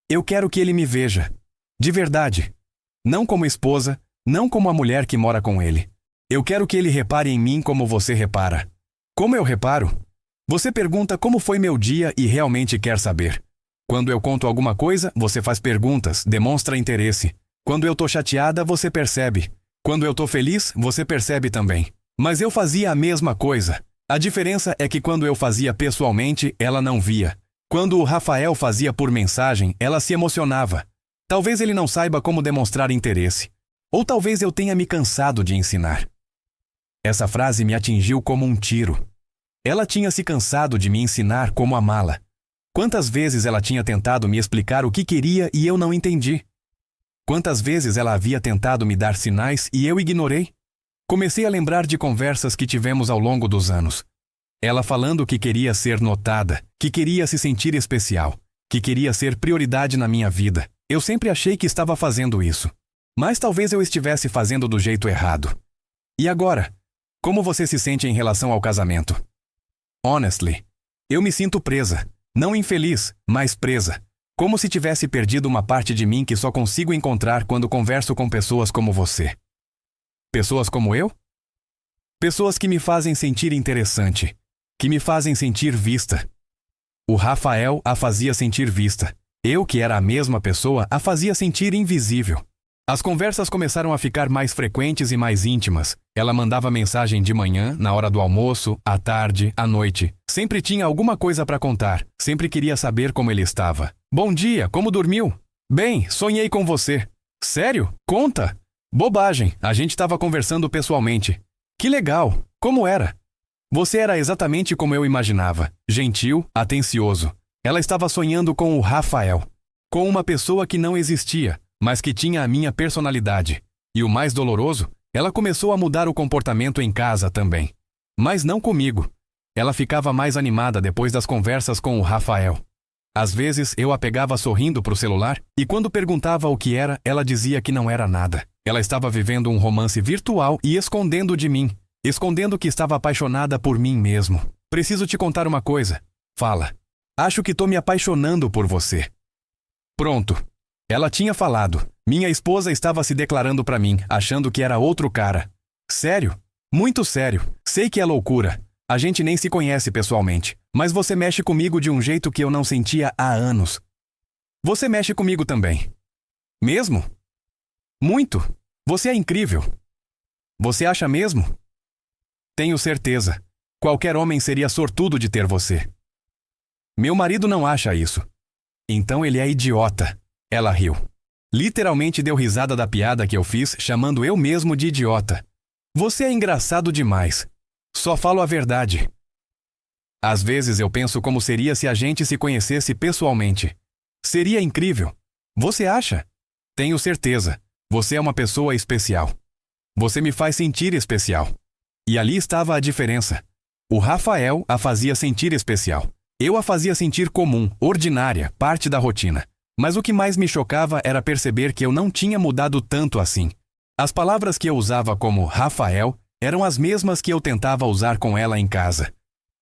Eu quero que ele me veja. De verdade. Não como esposa, não como a mulher que mora com ele. Eu quero que ele repare em mim como você repara. Como eu reparo? Você pergunta como foi meu dia e realmente quer saber. Quando eu conto alguma coisa, você faz perguntas, demonstra interesse. Quando eu tô chateada, você percebe. Quando eu tô feliz, você percebe também. Mas eu fazia a mesma coisa. A diferença é que quando eu fazia pessoalmente, ela não via. Quando o Rafael fazia por mensagem, ela se emocionava. Talvez ele não saiba como demonstrar interesse. Ou talvez eu tenha me cansado de ensinar. Essa frase me atingiu como um tiro. Ela tinha se cansado de me ensinar como amá-la. Quantas vezes ela tinha tentado me explicar o que queria e eu não entendi? Quantas vezes ela havia tentado me dar sinais e eu ignorei? Comecei a lembrar de conversas que tivemos ao longo dos anos. Ela falando que queria ser notada, que queria se sentir especial, que queria ser prioridade na minha vida. Eu sempre achei que estava fazendo isso. Mas talvez eu estivesse fazendo do jeito errado. E agora? Como você se sente em relação ao casamento? Honestly, eu me sinto presa. Não infeliz, mas presa. Como se tivesse perdido uma parte de mim que só consigo encontrar quando converso com pessoas como você. Pessoas como eu? Pessoas que me fazem sentir interessante, que me fazem sentir vista. O Rafael a fazia sentir vista. Eu, que era a mesma pessoa, a fazia sentir invisível. As conversas começaram a ficar mais frequentes e mais íntimas. Ela mandava mensagem de manhã, na hora do almoço, à tarde, à noite. Sempre tinha alguma coisa para contar. Sempre queria saber como ele estava. Bom dia, como dormiu? Bem, sonhei com você. Sério? Conta! Bobagem, a gente estava conversando pessoalmente. Que legal! Como era? Você era exatamente como eu imaginava. Gentil, atencioso. Ela estava sonhando com o Rafael. Com uma pessoa que não existia, mas que tinha a minha personalidade. E o mais doloroso, ela começou a mudar o comportamento em casa também. Mas não comigo. Ela ficava mais animada depois das conversas com o Rafael. Às vezes eu a pegava sorrindo para o celular e quando perguntava o que era, ela dizia que não era nada. Ela estava vivendo um romance virtual e escondendo de mim. Escondendo que estava apaixonada por mim mesmo. Preciso te contar uma coisa. Fala. Acho que tô me apaixonando por você. Pronto. Ela tinha falado. Minha esposa estava se declarando para mim, achando que era outro cara. Sério? Muito sério. Sei que é loucura. A gente nem se conhece pessoalmente. Mas você mexe comigo de um jeito que eu não sentia há anos. Você mexe comigo também. Mesmo? Muito. Você é incrível. Você acha mesmo? Tenho certeza. Qualquer homem seria sortudo de ter você. Meu marido não acha isso. Então ele é idiota. Ela riu. Literalmente deu risada da piada que eu fiz, chamando eu mesmo de idiota. Você é engraçado demais. Só falo a verdade. Às vezes eu penso como seria se a gente se conhecesse pessoalmente. Seria incrível. Você acha? Tenho certeza. Você é uma pessoa especial. Você me faz sentir especial. E ali estava a diferença. O Rafael a fazia sentir especial. Eu a fazia sentir comum, ordinária, parte da rotina. Mas o que mais me chocava era perceber que eu não tinha mudado tanto assim. As palavras que eu usava como Rafael eram as mesmas que eu tentava usar com ela em casa.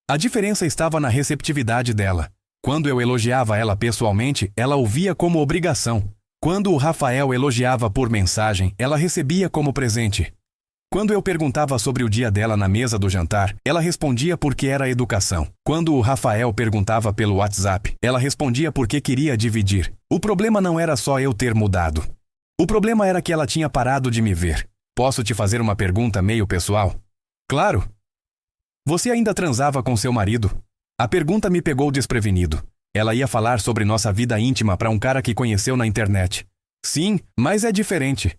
A diferença estava na receptividade dela. Quando eu elogiava ela pessoalmente, ela ouvia como obrigação. Quando o Rafael elogiava por mensagem, ela recebia como presente. Quando eu perguntava sobre o dia dela na mesa do jantar, ela respondia porque era educação. Quando o Rafael perguntava pelo WhatsApp, ela respondia porque queria dividir. O problema não era só eu ter mudado. O problema era que ela tinha parado de me ver. Posso te fazer uma pergunta meio pessoal? Claro! Você ainda transava com seu marido? A pergunta me pegou desprevenido. Ela ia falar sobre nossa vida íntima para um cara que conheceu na internet. Sim, mas é diferente.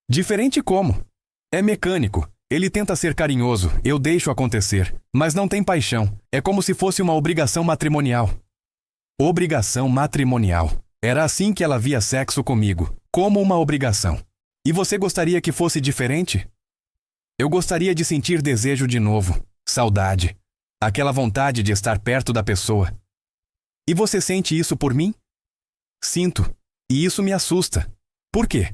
Diferente como? É mecânico. Ele tenta ser carinhoso, eu deixo acontecer. Mas não tem paixão. É como se fosse uma obrigação matrimonial. Obrigação matrimonial. Era assim que ela via sexo comigo, como uma obrigação. E você gostaria que fosse diferente? Eu gostaria de sentir desejo de novo, saudade, aquela vontade de estar perto da pessoa. E você sente isso por mim? Sinto, e isso me assusta. Por quê?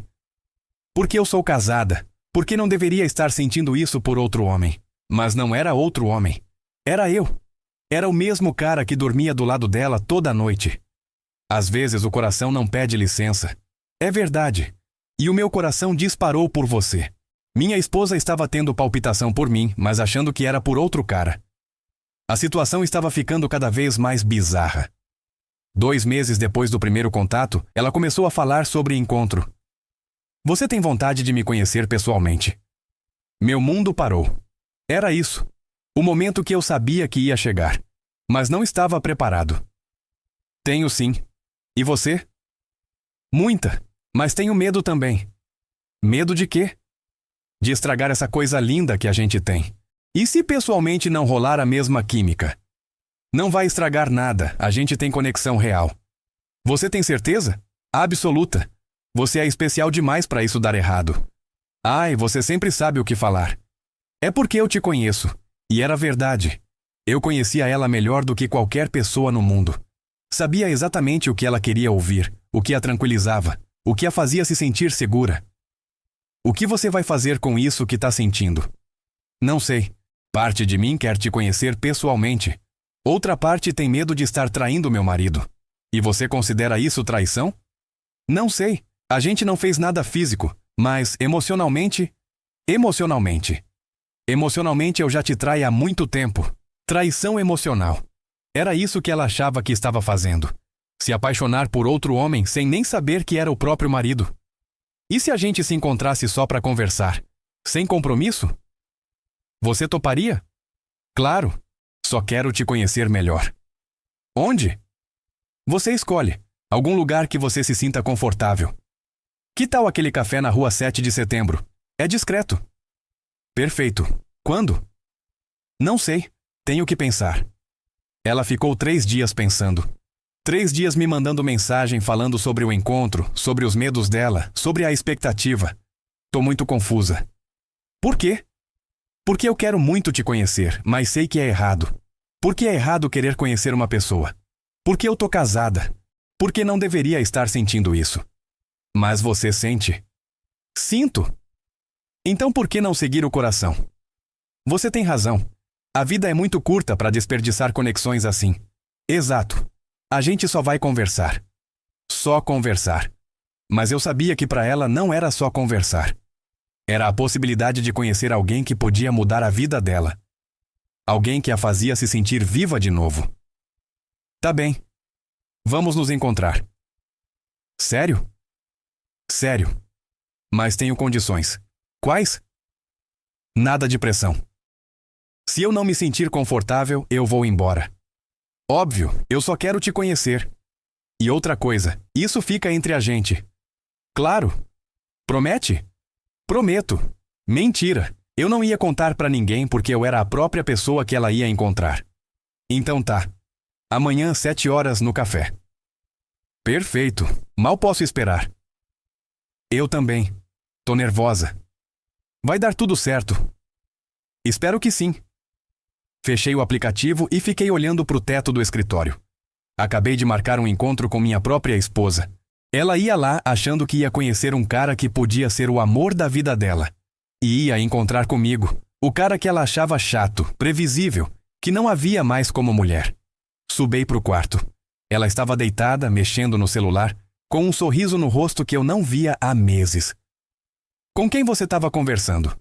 Porque eu sou casada. Porque não deveria estar sentindo isso por outro homem. Mas não era outro homem. Era eu. Era o mesmo cara que dormia do lado dela toda noite. Às vezes o coração não pede licença. É verdade. E o meu coração disparou por você. Minha esposa estava tendo palpitação por mim, mas achando que era por outro cara. A situação estava ficando cada vez mais bizarra. 2 meses depois do primeiro contato, ela começou a falar sobre encontro. Você tem vontade de me conhecer pessoalmente? Meu mundo parou. Era isso. O momento que eu sabia que ia chegar. Mas não estava preparado. Tenho sim. E você? Muita. Mas tenho medo também. Medo de quê? De estragar essa coisa linda que a gente tem. E se pessoalmente não rolar a mesma química? Não vai estragar nada, a gente tem conexão real. Você tem certeza? Absoluta. Você é especial demais para isso dar errado. Ai, você sempre sabe o que falar. É porque eu te conheço. E era verdade. Eu conhecia ela melhor do que qualquer pessoa no mundo. Sabia exatamente o que ela queria ouvir, o que a tranquilizava, o que a fazia se sentir segura. O que você vai fazer com isso que está sentindo? Não sei. Parte de mim quer te conhecer pessoalmente. Outra parte tem medo de estar traindo meu marido. E você considera isso traição? Não sei. A gente não fez nada físico, mas emocionalmente eu já te traio há muito tempo. Traição emocional. Era isso que ela achava que estava fazendo. Se apaixonar por outro homem sem nem saber que era o próprio marido. E se a gente se encontrasse só para conversar? Sem compromisso? Você toparia? Claro. Só quero te conhecer melhor. Onde? Você escolhe. Algum lugar que você se sinta confortável. Que tal aquele café na rua 7 de setembro? É discreto. Perfeito. Quando? Não sei. Tenho que pensar. Ela ficou 3 dias pensando. 3 dias me mandando mensagem falando sobre o encontro, sobre os medos dela, sobre a expectativa. Tô muito confusa. Por quê? Porque eu quero muito te conhecer, mas sei que é errado. Porque é errado querer conhecer uma pessoa. Porque eu tô casada. Porque não deveria estar sentindo isso. Mas você sente? Sinto. Então por que não seguir o coração? Você tem razão. A vida é muito curta para desperdiçar conexões assim. Exato. A gente só vai conversar. Só conversar. Mas eu sabia que para ela não era só conversar. Era a possibilidade de conhecer alguém que podia mudar a vida dela. Alguém que a fazia se sentir viva de novo. Tá bem. Vamos nos encontrar. Sério? Sério. Mas tenho condições. Quais? Nada de pressão. Se eu não me sentir confortável, eu vou embora. Óbvio, eu só quero te conhecer. E outra coisa, isso fica entre a gente. Claro. Promete? Prometo. Mentira. Eu não ia contar pra ninguém porque eu era a própria pessoa que ela ia encontrar. Então tá. Amanhã, 7 horas, no café. Perfeito. Mal posso esperar. Eu também. Tô nervosa. Vai dar tudo certo. Espero que sim. Fechei o aplicativo e fiquei olhando pro teto do escritório. Acabei de marcar um encontro com minha própria esposa. Ela ia lá achando que ia conhecer um cara que podia ser o amor da vida dela. E ia encontrar comigo, o cara que ela achava chato, previsível, que não havia mais como mulher. Subi pro quarto. Ela estava deitada, mexendo no celular, com um sorriso no rosto que eu não via há meses. Com quem você estava conversando?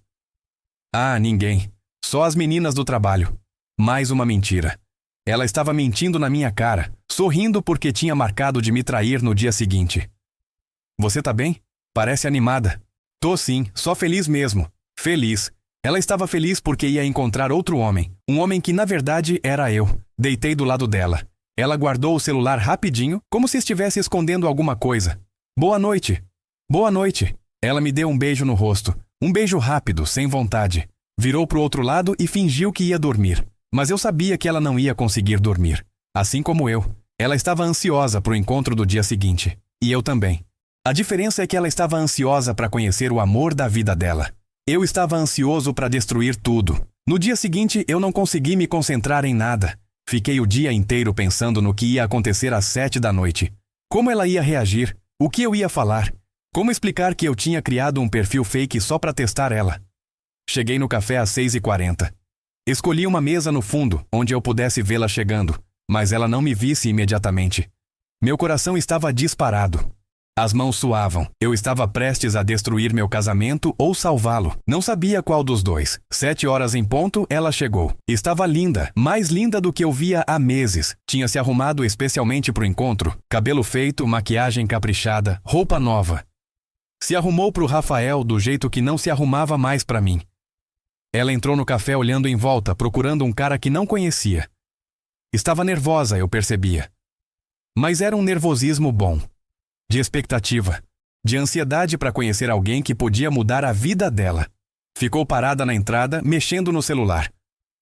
Ah, ninguém. Só as meninas do trabalho. Mais uma mentira. Ela estava mentindo na minha cara, sorrindo porque tinha marcado de me trair no dia seguinte. Você tá bem? Parece animada. Tô sim, só feliz mesmo. Feliz. Ela estava feliz porque ia encontrar outro homem. Um homem que na verdade era eu. Deitei do lado dela. Ela guardou o celular rapidinho, como se estivesse escondendo alguma coisa. Boa noite. Boa noite. Ela me deu um beijo no rosto. Um beijo rápido, sem vontade. Virou pro outro lado e fingiu que ia dormir. Mas eu sabia que ela não ia conseguir dormir. Assim como eu. Ela estava ansiosa pro encontro do dia seguinte. E eu também. A diferença é que ela estava ansiosa para conhecer o amor da vida dela. Eu estava ansioso para destruir tudo. No dia seguinte, eu não consegui me concentrar em nada. Fiquei o dia inteiro pensando no que ia acontecer às 7 da noite. Como ela ia reagir? O que eu ia falar? Como explicar que eu tinha criado um perfil fake só para testar ela? Cheguei no café às 6h40. Escolhi uma mesa no fundo, onde eu pudesse vê-la chegando, mas ela não me visse imediatamente. Meu coração estava disparado. As mãos suavam. Eu estava prestes a destruir meu casamento ou salvá-lo. Não sabia qual dos dois. 7 horas em ponto, ela chegou. Estava linda, mais linda do que eu via há meses. Tinha se arrumado especialmente pro encontro. Cabelo feito, maquiagem caprichada, roupa nova. Se arrumou pro Rafael do jeito que não se arrumava mais pra mim. Ela entrou no café olhando em volta, procurando um cara que não conhecia. Estava nervosa, eu percebia. Mas era um nervosismo bom. De expectativa. De ansiedade para conhecer alguém que podia mudar a vida dela. Ficou parada na entrada, mexendo no celular.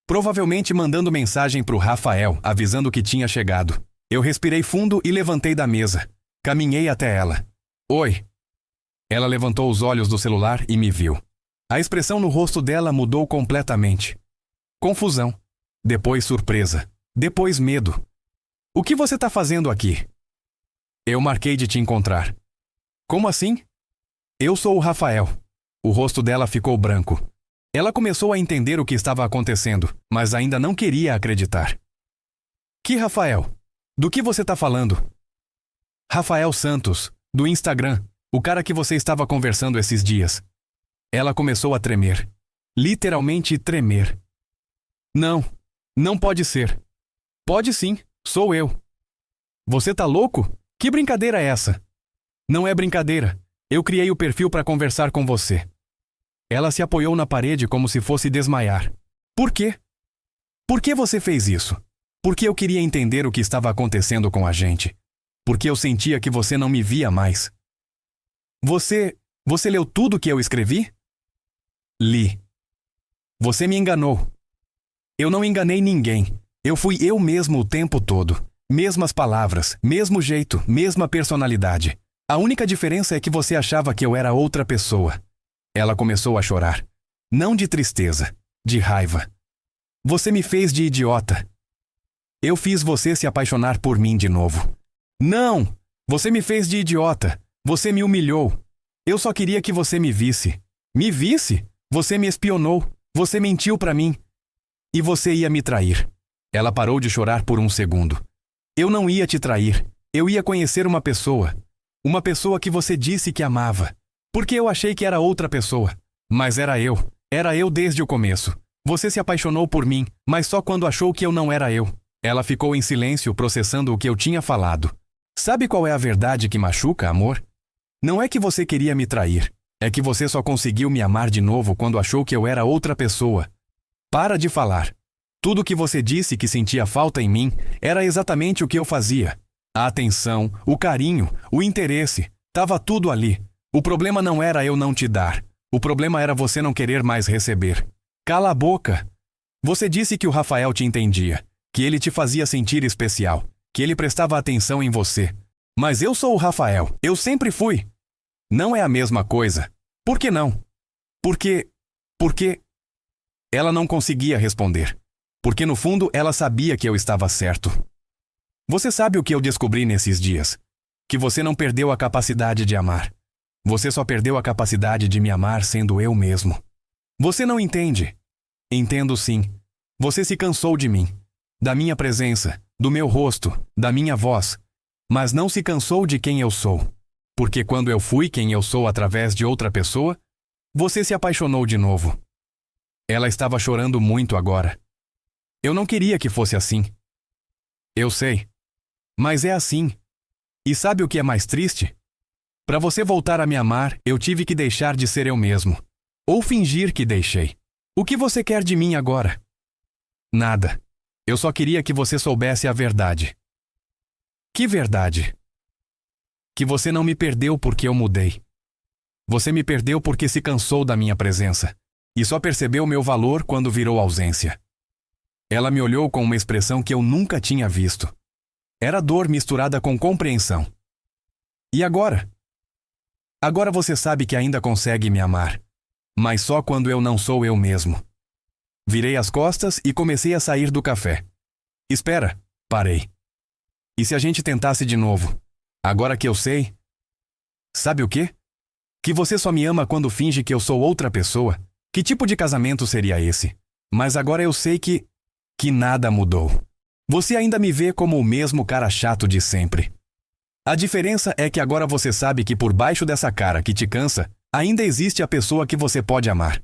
Provavelmente mandando mensagem pro Rafael, avisando que tinha chegado. Eu respirei fundo e levantei da mesa. Caminhei até ela. Oi. Ela levantou os olhos do celular e me viu. A expressão no rosto dela mudou completamente. Confusão. Depois surpresa. Depois medo. O que você tá fazendo aqui? Eu marquei de te encontrar. Como assim? Eu sou o Rafael. O rosto dela ficou branco. Ela começou a entender o que estava acontecendo, mas ainda não queria acreditar. Que Rafael? Do que você tá falando? Rafael Santos, do Instagram, o cara que você estava conversando esses dias. Ela começou a tremer. Literalmente tremer. Não, não pode ser. Pode sim, sou eu. Você tá louco? Que brincadeira é essa? Não é brincadeira. Eu criei o perfil para conversar com você. Ela se apoiou na parede como se fosse desmaiar. Por quê? Por que você fez isso? Porque eu queria entender o que estava acontecendo com a gente. Porque eu sentia que você não me via mais. Você leu tudo que eu escrevi? Li. Você me enganou. Eu não enganei ninguém. Eu fui eu mesmo o tempo todo. Mesmas palavras, mesmo jeito, mesma personalidade. A única diferença é que você achava que eu era outra pessoa. Ela começou a chorar. Não de tristeza, de raiva. Você me fez de idiota. Eu fiz você se apaixonar por mim de novo. Não! Você me fez de idiota. Você me humilhou. Eu só queria que você me visse. Me visse? Você me espionou. Você mentiu pra mim. E você ia me trair. Ela parou de chorar por um segundo. Eu não ia te trair. Eu ia conhecer uma pessoa. Uma pessoa que você disse que amava. Porque eu achei que era outra pessoa. Mas era eu. Era eu desde o começo. Você se apaixonou por mim, mas só quando achou que eu não era eu. Ela ficou em silêncio processando o que eu tinha falado. Sabe qual é a verdade que machuca, amor? Não é que você queria me trair. É que você só conseguiu me amar de novo quando achou que eu era outra pessoa. Para de falar. Tudo que você disse que sentia falta em mim era exatamente o que eu fazia. A atenção, o carinho, o interesse, tava tudo ali. O problema não era eu não te dar. O problema era você não querer mais receber. Cala a boca. Você disse que o Rafael te entendia, que ele te fazia sentir especial, que ele prestava atenção em você. Mas eu sou o Rafael. Eu sempre fui. Não é a mesma coisa. Por que não? Porque... Ela não conseguia responder. Porque no fundo ela sabia que eu estava certo. Você sabe o que eu descobri nesses dias? Que você não perdeu a capacidade de amar. Você só perdeu a capacidade de me amar sendo eu mesmo. Você não entende. Entendo sim. Você se cansou de mim. Da minha presença, do meu rosto, da minha voz. Mas não se cansou de quem eu sou. Porque quando eu fui quem eu sou através de outra pessoa, você se apaixonou de novo. Ela estava chorando muito agora. Eu não queria que fosse assim. Eu sei. Mas é assim. E sabe o que é mais triste? Para você voltar a me amar, eu tive que deixar de ser eu mesmo. Ou fingir que deixei. O que você quer de mim agora? Nada. Eu só queria que você soubesse a verdade. Que verdade? Que você não me perdeu porque eu mudei. Você me perdeu porque se cansou da minha presença. E só percebeu meu valor quando virou ausência. Ela me olhou com uma expressão que eu nunca tinha visto. Era dor misturada com compreensão. E agora? Agora você sabe que ainda consegue me amar. Mas só quando eu não sou eu mesmo. Virei as costas e comecei a sair do café. Espera, parei. E se a gente tentasse de novo? Agora que eu sei... Sabe o quê? Que você só me ama quando finge que eu sou outra pessoa. Que tipo de casamento seria esse? Mas agora eu sei que nada mudou. Você ainda me vê como o mesmo cara chato de sempre. A diferença é que agora você sabe que por baixo dessa cara que te cansa, ainda existe a pessoa que você pode amar.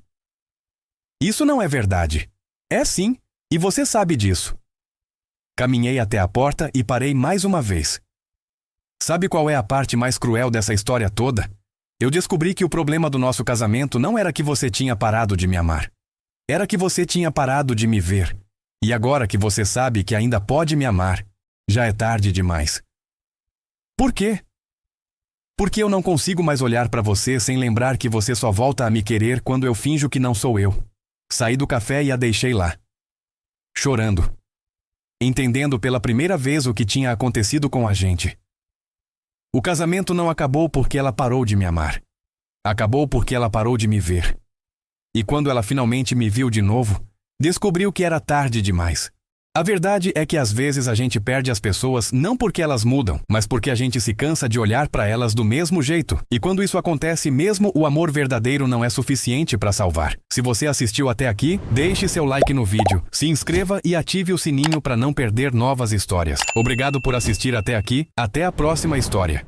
Isso não é verdade. É sim, e você sabe disso. Caminhei até a porta e parei mais uma vez. Sabe qual é a parte mais cruel dessa história toda? Eu descobri que o problema do nosso casamento não era que você tinha parado de me amar. Era que você tinha parado de me ver. E agora que você sabe que ainda pode me amar, já é tarde demais. Por quê? Porque eu não consigo mais olhar para você sem lembrar que você só volta a me querer quando eu finjo que não sou eu. Saí do café e a deixei lá. Chorando. Entendendo pela primeira vez o que tinha acontecido com a gente. O casamento não acabou porque ela parou de me amar. Acabou porque ela parou de me ver. E quando ela finalmente me viu de novo, descobriu que era tarde demais. A verdade é que às vezes a gente perde as pessoas não porque elas mudam, mas porque a gente se cansa de olhar para elas do mesmo jeito. E quando isso acontece, mesmo o amor verdadeiro não é suficiente para salvar. Se você assistiu até aqui, deixe seu like no vídeo, se inscreva e ative o sininho para não perder novas histórias. Obrigado por assistir até aqui, até a próxima história.